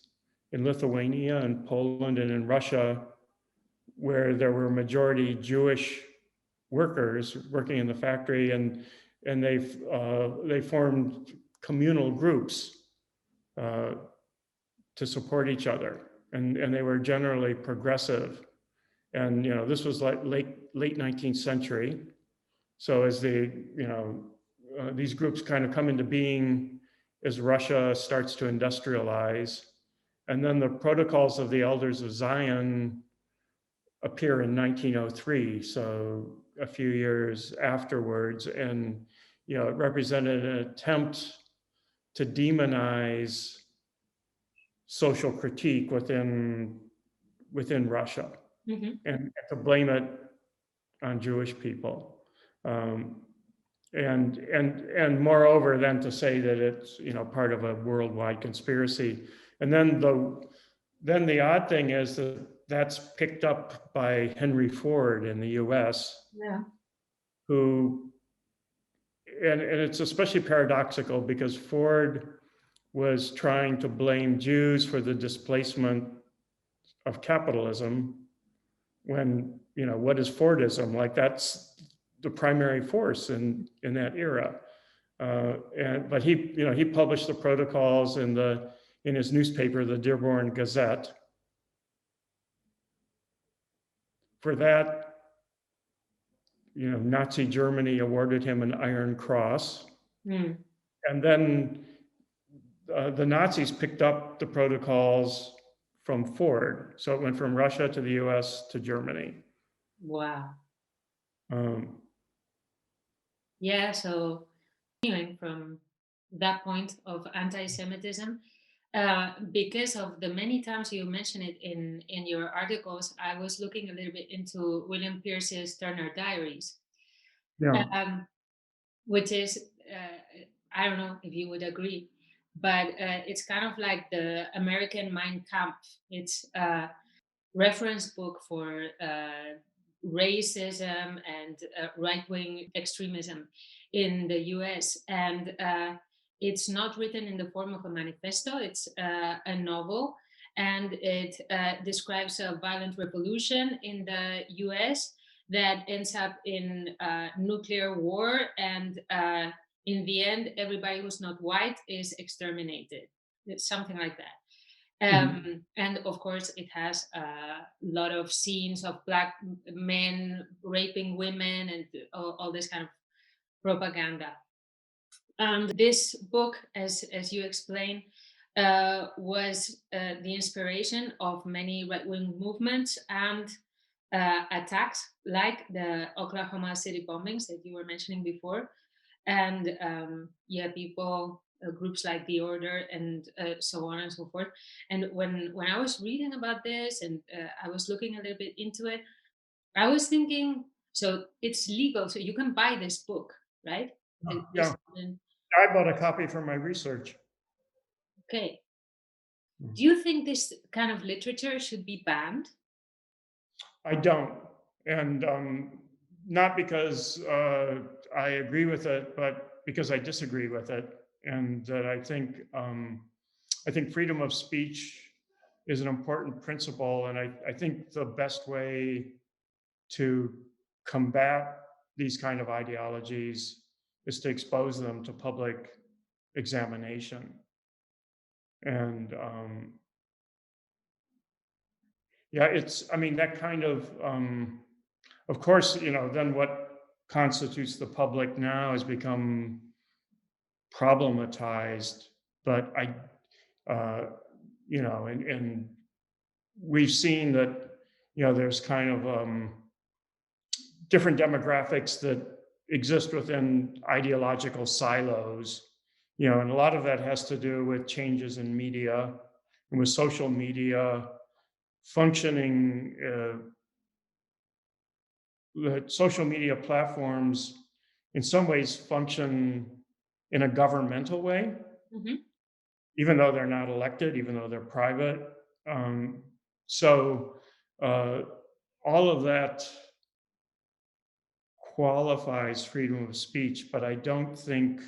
in Lithuania and Poland and in Russia where there were majority Jewish workers working in the factory, and they formed communal groups to support each other. And they were generally progressive, and this was like late 19th century. So as these groups kind of come into being as Russia starts to industrialize, and then the Protocols of the Elders of Zion appear in 1903, so a few years afterwards, and it represented an attempt to demonize social critique within Russia, and to blame it on Jewish people, and moreover, then to say that it's part of a worldwide conspiracy. And then the odd thing is that that's picked up by Henry Ford in the U.S. Yeah. Who, and it's especially paradoxical because Ford was trying to blame Jews for the displacement of capitalism, when, what is Fordism? Like, that's the primary force in that era. But he published the protocols in his newspaper, the Dearborn Gazette. For that, Nazi Germany awarded him an Iron Cross. Mm. And then the Nazis picked up the protocols from Ford. So it went from Russia to the US to Germany. Wow. Yeah, so continuing from that point of anti-Semitism, because of the many times you mention it in your articles, I was looking a little bit into William Pierce's Turner Diaries, which is, I don't know if you would agree, but it's kind of like the American Mein Kampf. It's a reference book for racism and right-wing extremism in the US. And it's not written in the form of a manifesto, it's a novel. And it describes a violent revolution in the US that ends up in nuclear war. And in the end, everybody who's not white is exterminated. It's something like that. And of course, it has a lot of scenes of black men raping women and all this kind of propaganda. And this book, as you explained, was the inspiration of many right-wing movements and attacks, like the Oklahoma City bombings that you were mentioning before. And people, groups like The Order, and so on and so forth. And when I was reading about this, and I was looking a little bit into it, I was thinking, so it's legal, so you can buy this book, right? Yeah. I bought a copy for my research. Okay. Do you think this kind of literature should be banned? I don't. And not because I agree with it, but because I disagree with it. And that I think freedom of speech is an important principle. And I think the best way to combat these kind of ideologies is to expose them to public examination. And that kind of course, then what constitutes the public now has become problematized. But and we've seen that, there's kind of different demographics that exist within ideological silos, and a lot of that has to do with changes in media and with social media functioning. The social media platforms in some ways function in a governmental way, even though they're not elected, even though they're private. So all of that qualifies freedom of speech, but I don't think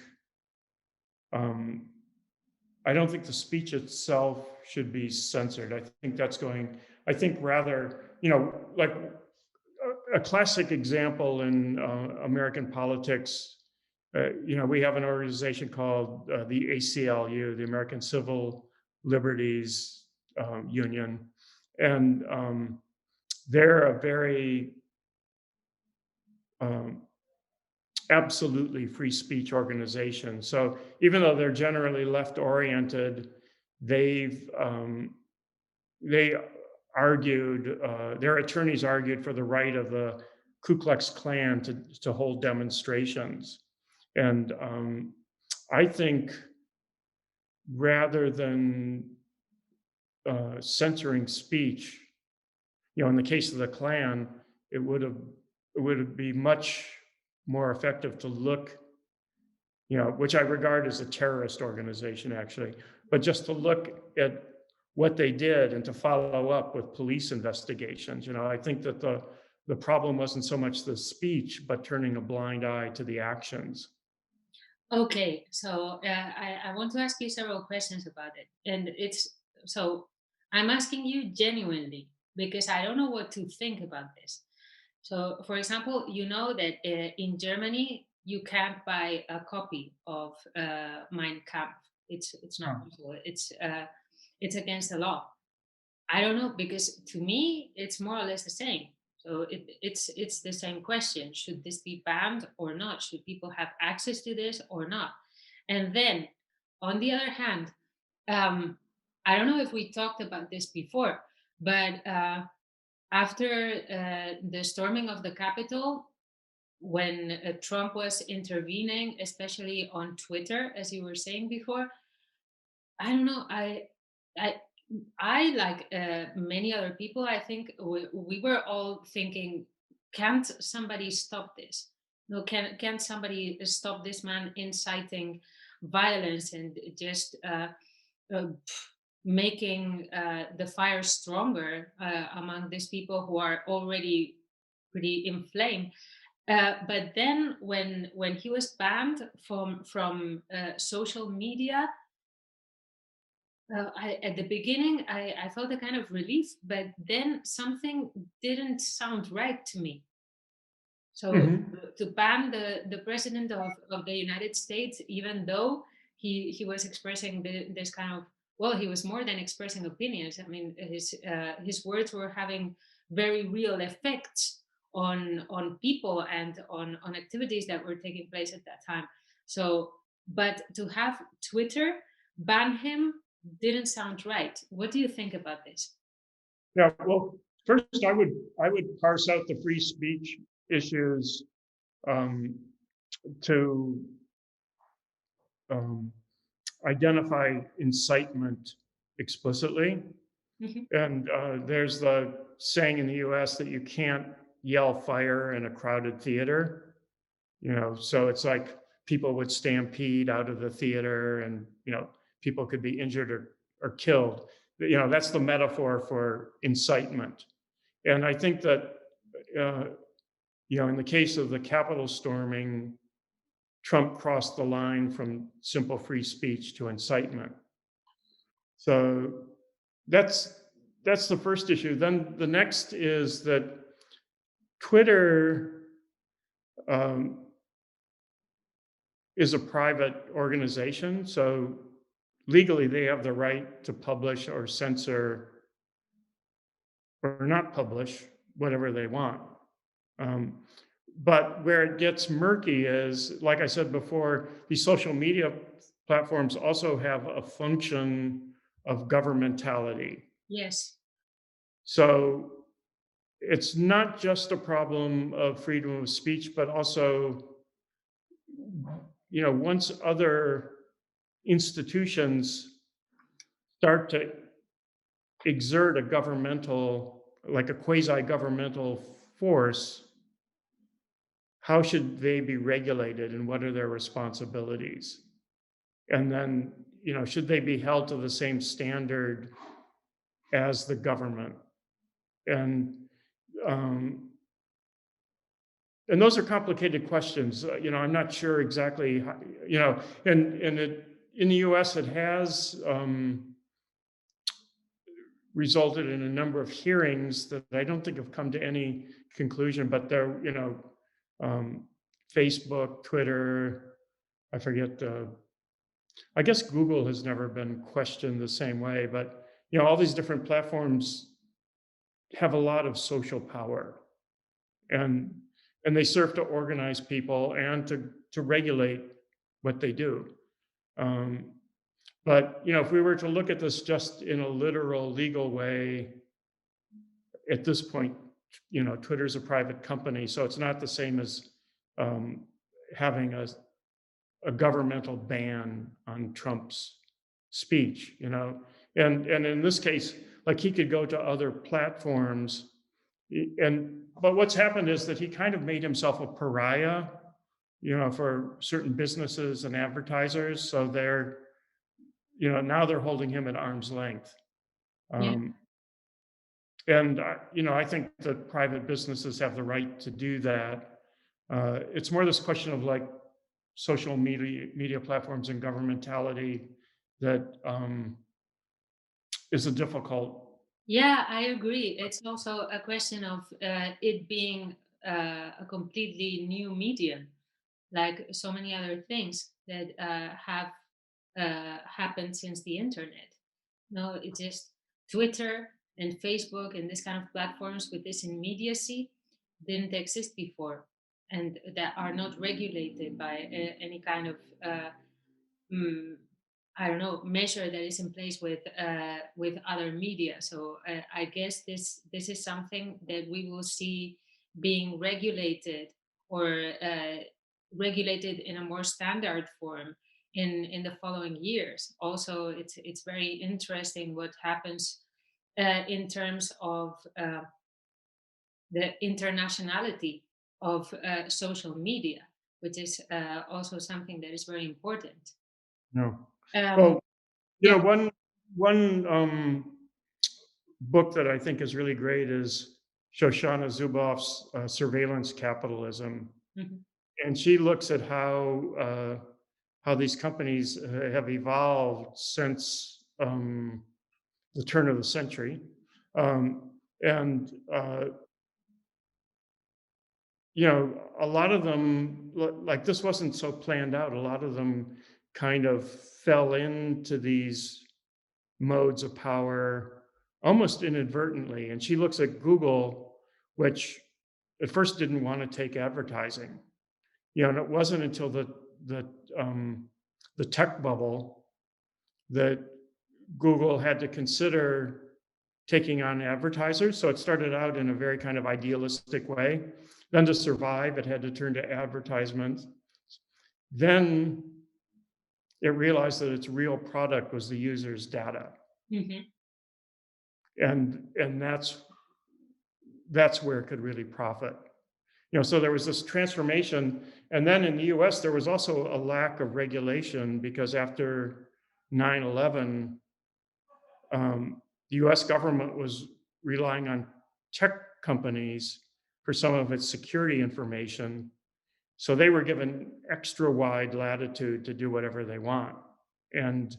the speech itself should be censored. I think rather, like a classic example in American politics, we have an organization called the ACLU, the American Civil Liberties Union, and they're a very absolutely free speech organization. So even though they're generally left-oriented, they argued, their attorneys argued for the right of the Ku Klux Klan to hold demonstrations. And I think rather than censoring speech, in the case of the Klan, it would be much more effective to look, which I regard as a terrorist organization actually, but just to look at what they did and to follow up with police investigations. I think that the problem wasn't so much the speech, but turning a blind eye to the actions. Okay, so I want to ask you several questions about it. And so I'm asking you genuinely because I don't know what to think about this. So, for example, you know that in Germany you can't buy a copy of Mein Kampf. It's not Oh, possible. It's against the law. I don't know because to me it's more or less the same. So it's the same question: should this be banned or not? Should people have access to this or not? And then, on the other hand, um, I don't know if we talked about this before, but after the storming of the Capitol, when Trump was intervening, especially on Twitter, as you were saying before, I don't know. I, I like many other people. I think we were all thinking, can't somebody stop this? No, can somebody stop this man inciting violence and just uh, making the fire stronger among these people who are already pretty inflamed? But then, when he was banned from social media, at the beginning, I felt a kind of relief, but then something didn't sound right to me. So mhm. to ban the president of the United States, even though he was expressing this kind of, well, he was more than expressing opinions. I mean, his words were having very real effects on people and on activities that were taking place at that time. So, but to have Twitter ban him didn't sound right. What do you think about this? Yeah, well, first I would parse out the free speech issues um, to um, identify incitement explicitly. Mhm. And there's the saying in the US that you can't yell fire in a crowded theater, so it's like people would stampede out of the theater and, people could be injured or killed. That's the metaphor for incitement. And I think that, uh, in the case of the Capitol storming, Trump crossed the line from simple free speech to incitement. So that's that's the first issue. Then the next is that Twitter um, is a private organization, so legally they have the right to publish or censor or not publish whatever they want. Um, but where it gets murky is, like I said before, these social media platforms also have a function of governmentality. Yes. So it's not just a problem of freedom of speech, but also, once other institutions start to exert a governmental, like a quasi governmental force, how should they be regulated and what are their responsibilities? And then, should they be held to the same standard as the government? And um, and those are complicated questions. I'm not sure exactly how, in the U.S. it has resulted in a number of hearings that I don't think have come to any conclusion, but they're, um, Facebook, Twitter, I forget, I guess Google has never been questioned the same way, but, all these different platforms have a lot of social power, and and they serve to organize people and to regulate what they do. Um, but if we were to look at this just in a literal legal way, at this point, Twitter's a private company, so it's not the same as um, having a governmental ban on Trump's speech. And in this case, like he could go to other platforms, but what's happened is that he kind of made himself a pariah, for certain businesses and advertisers. So now they're holding him at arm's length. Yeah. Um, and I think that private businesses have the right to do that. It's more this question of like social media platforms and governmentality that is a difficult Yeah, I agree. It's also a question of it being a completely new medium, like so many other things that have happened since the internet. No, it's just Twitter and Facebook and this kind of platforms with this immediacy didn't exist before, and that are not regulated by any kind of mm, I don't know, measure that is in place with other media. So I guess this is something that we will see being regulated, or regulated in a more standard form in the following years. Also, it's very interesting what happens in terms of the internationality of social media, which is also something that is very important. No. Um, Well, yeah. one book that I think is really great is Shoshana Zuboff's Surveillance Capitalism, Mhm. and she looks at how these companies have evolved since the turn of the century, and a lot of them, like this wasn't so planned out. A lot of them kind of fell into these modes of power almost inadvertently. And she looks at Google, which at first didn't want to take advertising. And it wasn't until the um, the tech bubble that Google had to consider taking on advertisers. So it started out in a very kind of idealistic way. Then to survive, it had to turn to advertisement. Then it realized that its real product was the user's data. Mhm. And that's where it could really profit. So there was this transformation. And then in the US, there was also a lack of regulation because after 9/11, the US government was relying on tech companies for some of its security information. So they were given extra wide latitude to do whatever they want. And,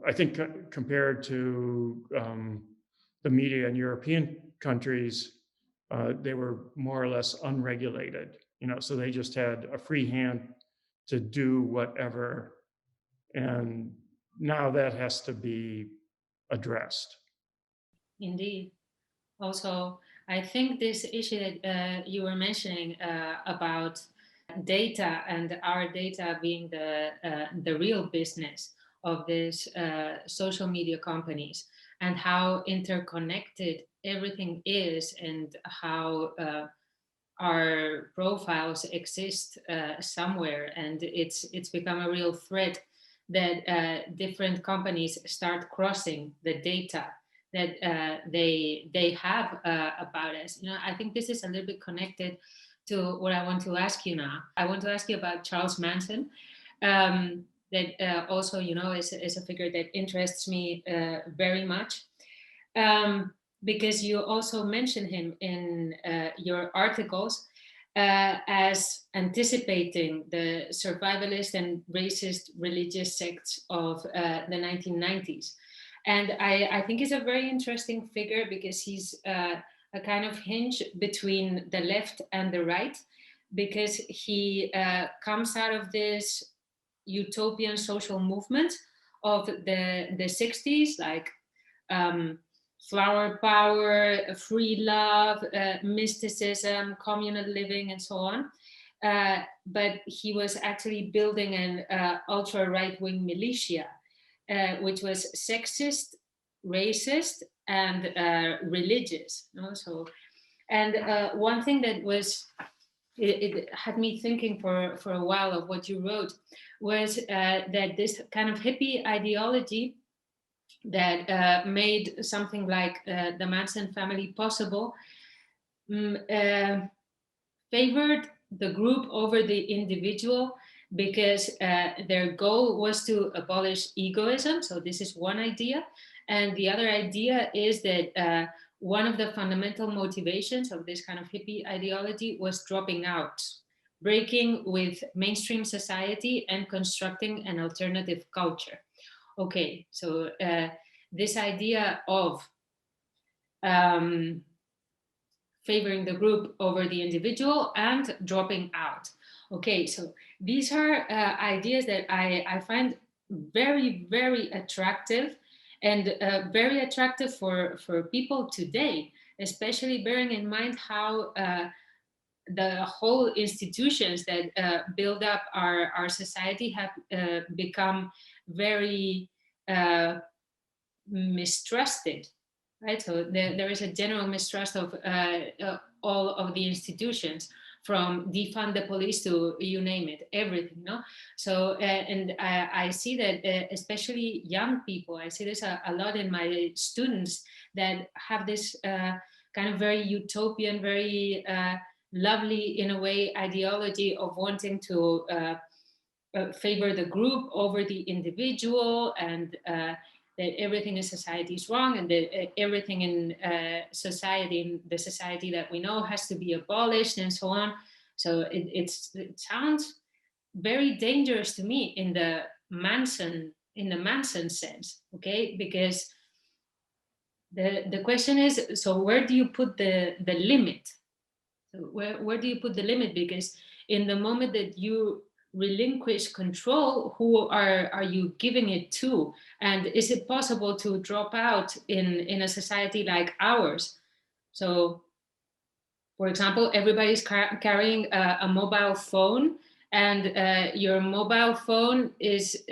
I think compared to the media in European countries, they were more or less unregulated, so they just had a free hand to do whatever. And now that has to be addressed. Indeed. Also, I think this issue that you were mentioning about data and our data being the real business of these social media companies, and how interconnected everything is, and how our profiles exist somewhere, and it's become a real threat that different companies start crossing the data that they have about us. I think this is a little bit connected to what I want to ask you now. I want to ask you about Charles Manson. That also, is a figure that interests me very much. um, because you also mention him in your articles as anticipating the survivalist and racist religious sects of the 1990s. And I think he's a very interesting figure because he's a kind of hinge between the left and the right, because he comes out of this utopian social movement of the 60s, like um, flower power, free love, mysticism, communal living, and so on. But he was actually building an ultra right wing militia, which was sexist, racist, and religious. So, and one thing that was it had me thinking for a while of what you wrote was that this kind of hippie ideology that made something like the Manson family possible, mm, uh, favored the group over the individual, because their goal was to abolish egoism. So, this is one idea. And the other idea is that one of the fundamental motivations of this kind of hippie ideology was dropping out, breaking with mainstream society, and constructing an alternative culture. Okay, so this idea of favoring the group over the individual, and dropping out. Okay, so these are ideas that I find very, very attractive, and very attractive for people today, especially bearing in mind how the whole institutions that build up our society have become very mistrusted, right? So there is a general mistrust of all of the institutions, from defund the police to you name it, everything, no? So, and I see that especially young people, I see this a lot in my students that have this kind of very utopian, very lovely, in a way, ideology of wanting to favor the group over the individual, and that everything in society is wrong, and that everything in society, in the society that we know, has to be abolished, and so on. So it sounds very dangerous to me in the Manson sense, okay? Because the question is, so where do you put the limit? So where do you put the limit? Because in the moment that you relinquish control, who are you giving it to? And is it possible to drop out in a society like ours? So, for example, everybody's carrying a mobile phone, and your mobile phone is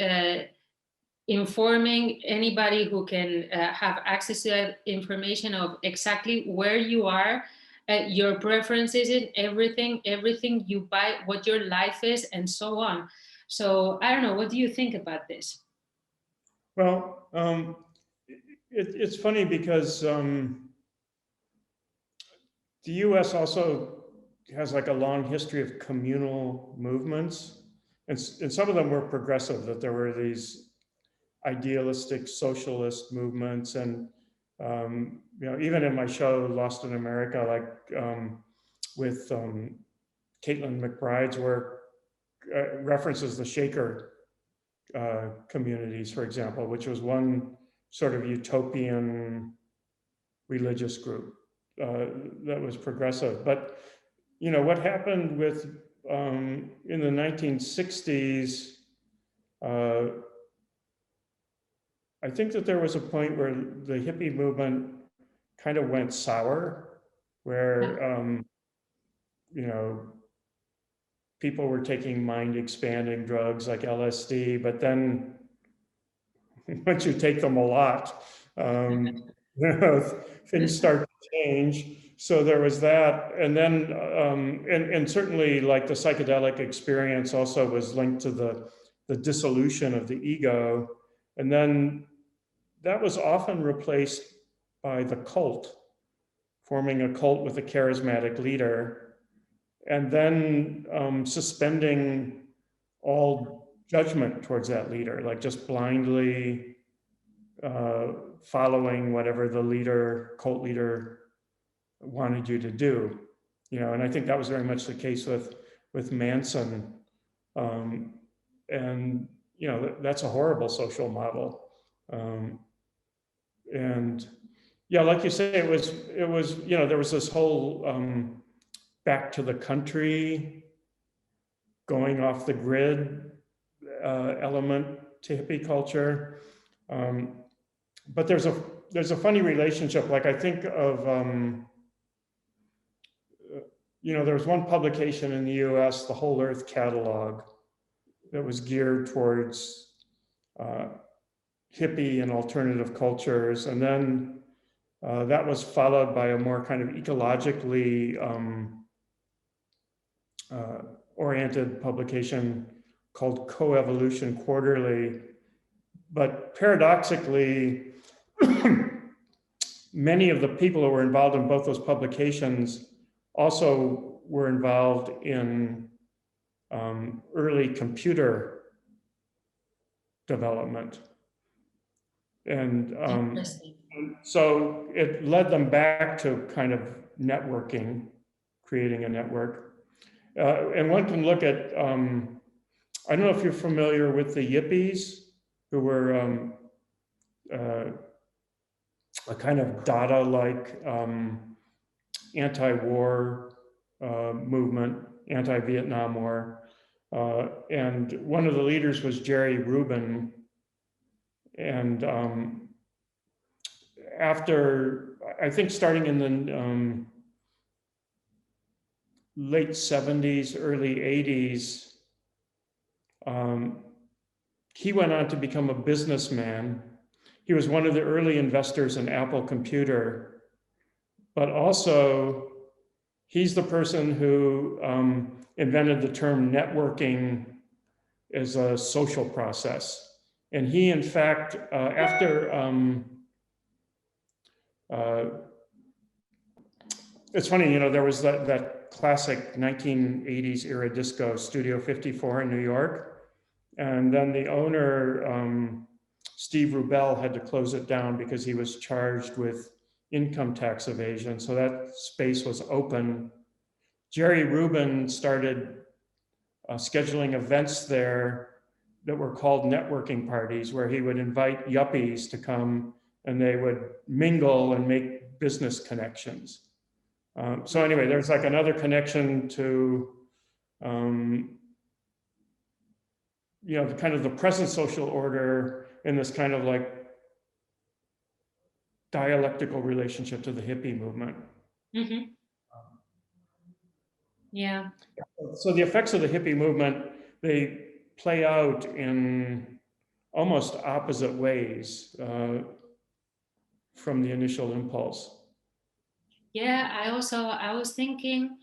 informing anybody who can have access to that information of exactly where you are, your preferences, in everything you buy, what your life is, and so on. So I don't know, what do you think about this? Well, it's funny because the US also has like a long history of communal movements. And some of them were progressive, that there were these idealistic socialist movements. And, even in my show, Lost in America, like with Caitlin McBride's work, references the Shaker communities, for example, which was one sort of utopian religious group that was progressive. But what happened with in the 1960s, I think that there was a point where the hippie movement kind of went sour, where people were taking mind expanding drugs like LSD, but then once you take them a lot, things start to change. So there was that, and then and certainly like the psychedelic experience also was linked to the dissolution of the ego, and then that was often replaced by the cult, forming a cult with a charismatic leader, and then suspending all judgment towards that leader, like just blindly following whatever the cult leader wanted you to do. And I think that was very much the case with Manson. And that's a horrible social model. And yeah, like you say, it was there was this whole back to the country, going off the grid element to hippie culture. But there's a funny relationship. Like I think of there was one publication in the US, the Whole Earth Catalog, that was geared towards hippie and alternative cultures. And then that was followed by a more kind of ecologically oriented publication called Coevolution Quarterly. But paradoxically, many of the people who were involved in both those publications also were involved in early computer development. And so it led them back to kind of networking, creating a network. And one can look at, I don't know if you're familiar with the Yippies, who were a kind of Dada-like anti-war movement, anti-Vietnam War. And one of the leaders was Jerry Rubin. And after, I think starting in the late 70s, early 80s, he went on to become a businessman. He was one of the early investors in Apple Computer, but also he's the person who invented the term networking as a social process. And he, in fact, after, it's funny, you know, there was that classic 1980s era disco, Studio 54 in New York. And then the owner, Steve Rubel, had to close it down because he was charged with income tax evasion. So that space was open. Jerry Rubin started scheduling events there that were called networking parties, where he would invite yuppies to come and they would mingle and make business connections. So anyway, there's like another connection to, you know, the kind of the present social order in this kind of like dialectical relationship to the hippie movement. Mm-hmm. Yeah. So the effects of the hippie movement, they play out in almost opposite ways from the initial impulse. Yeah, I was thinking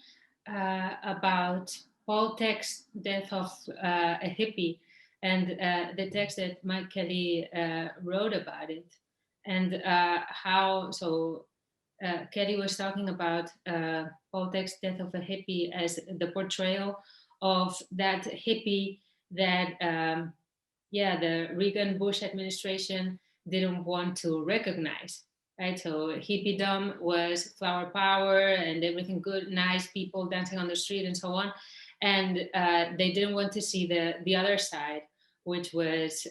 about Paul Tech's Death of a Hippie and the text that Mike Kelly wrote about it, and how, so Kelly was talking about Paul Tech's Death of a Hippie as the portrayal of that hippie that, yeah, the Reagan Bush administration didn't want to recognize. Right, so hippiedom was flower power and everything good, nice people dancing on the street and so on, and they didn't want to see the other side, which was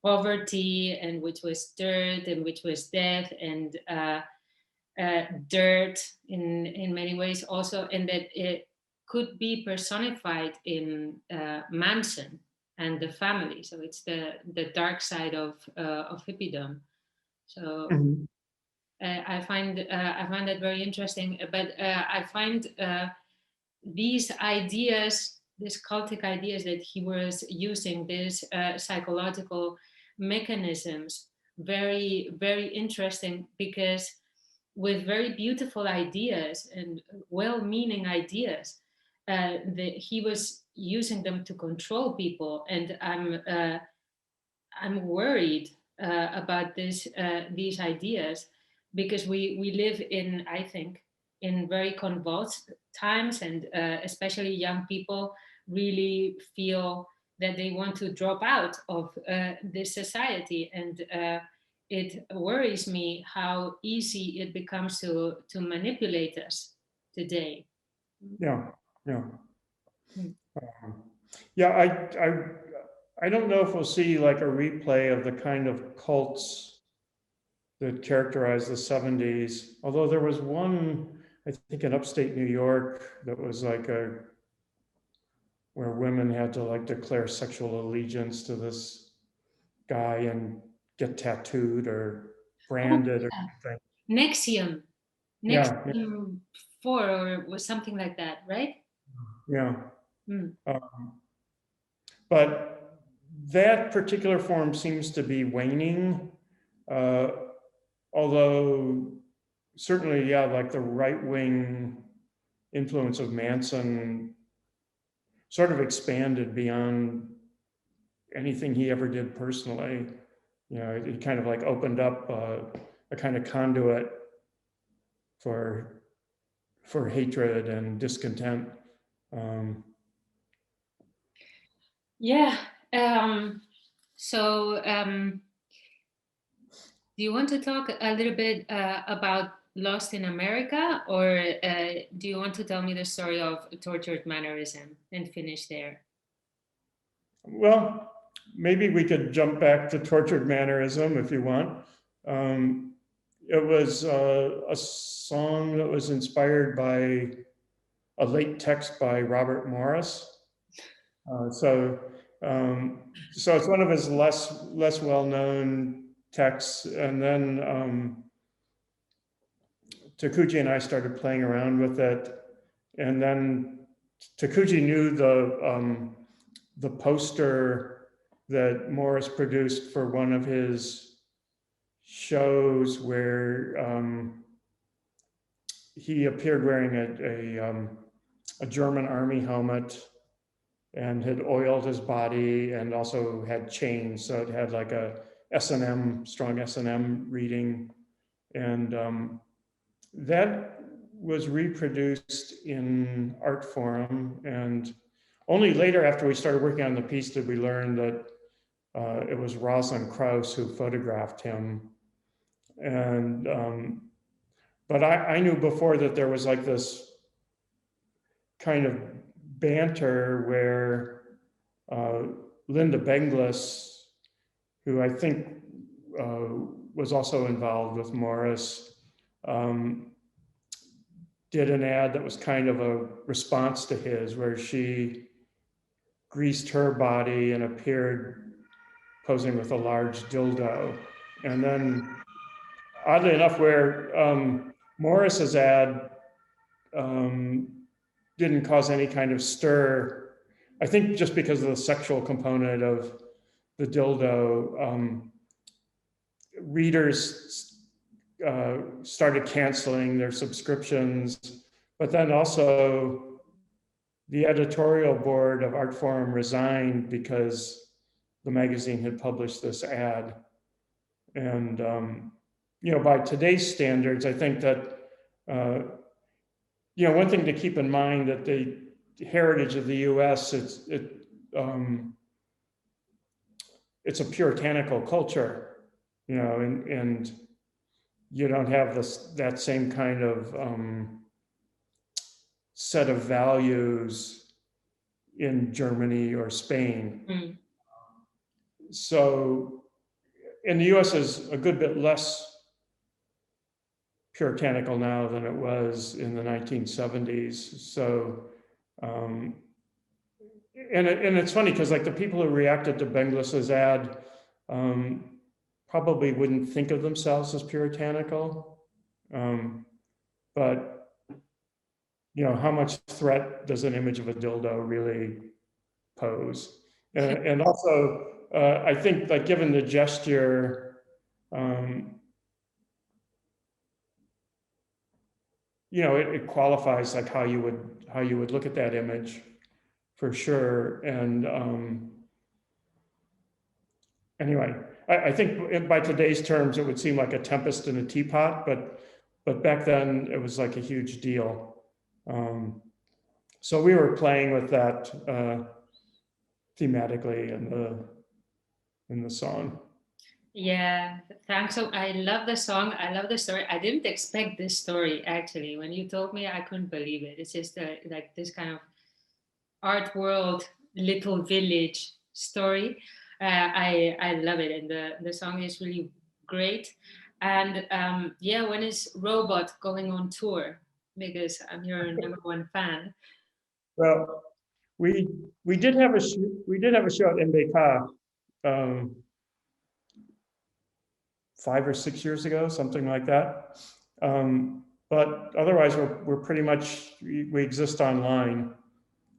poverty, and which was dirt, and which was death, and dirt in many ways also, and that it could be personified in Manson and the family. So it's the dark side of hippiedom. So I find that very interesting. But I find these ideas, these cultic ideas that he was using, these psychological mechanisms, very, very interesting, because with very beautiful ideas and well-meaning ideas, he was using them to control people. And I'm worried about these ideas, because we live in, I think, in very convulsed times, and especially young people really feel that they want to drop out of this society, and it worries me how easy it becomes to manipulate us today. Yeah, yeah. Mm. Yeah, I don't know if we'll see like a replay of the kind of cults that characterized the 70s, although there was one, I think in upstate New York, that was like where women had to like declare sexual allegiance to this guy and get tattooed or branded or something. Nexium. Yeah, Nexium 4 or was something like that, right? yeah. Mm. But that particular form seems to be waning, although certainly, yeah, like the right-wing influence of Manson sort of expanded beyond anything he ever did personally. You know, it kind of like opened up a kind of conduit for hatred and discontent. Yeah. So, do you want to talk a little bit about Lost in America, or do you want to tell me the story of Tortured Mannerism and finish there? Well, maybe we could jump back to Tortured Mannerism if you want. It was a song that was inspired by a late text by Robert Morris. Uh, so, so it's one of his less well-known texts. And then Takuji and I started playing around with it, and then Takuji knew the poster that Morris produced for one of his shows where he appeared wearing a German army helmet and had oiled his body and also had chains. So it had like a S&M, strong S&M reading. And that was reproduced in Art Forum. And only later, after we started working on the piece, did we learn that it was Rosalind Krauss who photographed him. And, but I knew before that there was like this kind of banter where Linda Benglis, who I think was also involved with Morris, did an ad that was kind of a response to his, where she greased her body and appeared posing with a large dildo. And then, oddly enough, where Morris's ad didn't cause any kind of stir, I think just because of the sexual component of the dildo, readers started canceling their subscriptions, but then also the editorial board of Art Forum resigned because the magazine had published this ad. And you know, by today's standards, I think that you know, one thing to keep in mind that the heritage of the U.S. It's a puritanical culture, you know, and you don't have that same kind of set of values in Germany or Spain. Mm. So, and the U.S. is a good bit less puritanical now than it was in the 1970s. So, and it's funny because like the people who reacted to Benglis's ad probably wouldn't think of themselves as puritanical, but you know, how much threat does an image of a dildo really pose? And also, I think like given the gesture, you know, it qualifies like how you would look at that image for sure. And anyway, I think by today's terms, it would seem like a tempest in a teapot, but back then it was like a huge deal. So we were playing with that thematically in the song. Yeah, thanks. So I love the song. I love the story. I didn't expect this story actually. When you told me, I couldn't believe it. It's just like this kind of art world, little village story. I love it, and the song is really great. And yeah, when is Robot going on tour? Because I'm your number one fan. Well, we did have a show at MBK 5 or 6 years ago, something like that. But otherwise, we're pretty much we exist online.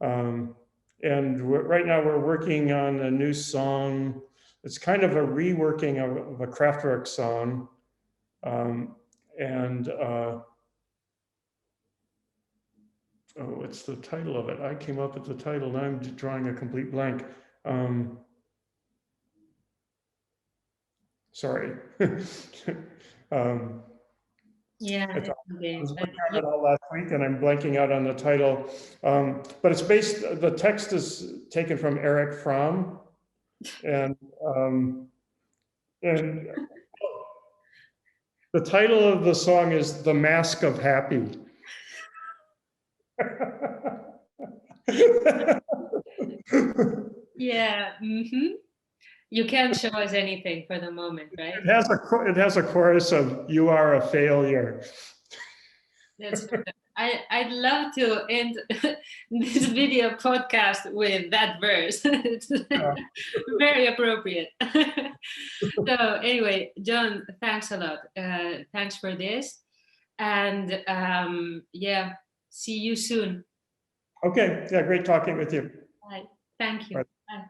And right now we're working on a new song. It's kind of a reworking of a Kraftwerk song. And oh, what's the title of it? I came up with the title, now I'm drawing a complete blank. Sorry. Yeah, I it's okay. was working on it all last week and I'm blanking out on the title. But it's the text is taken from Eric Fromm. And the title of the song is The Mask of Happy. Yeah. Mm-hmm. You can't show us anything for the moment, right? It has a chorus of "You are a failure." That's I'd love to end this video podcast with that verse. It's very appropriate. So anyway, John, thanks a lot. Thanks for this. And yeah, see you soon. Okay, yeah, great talking with you. Bye. Thank you. Bye. Bye.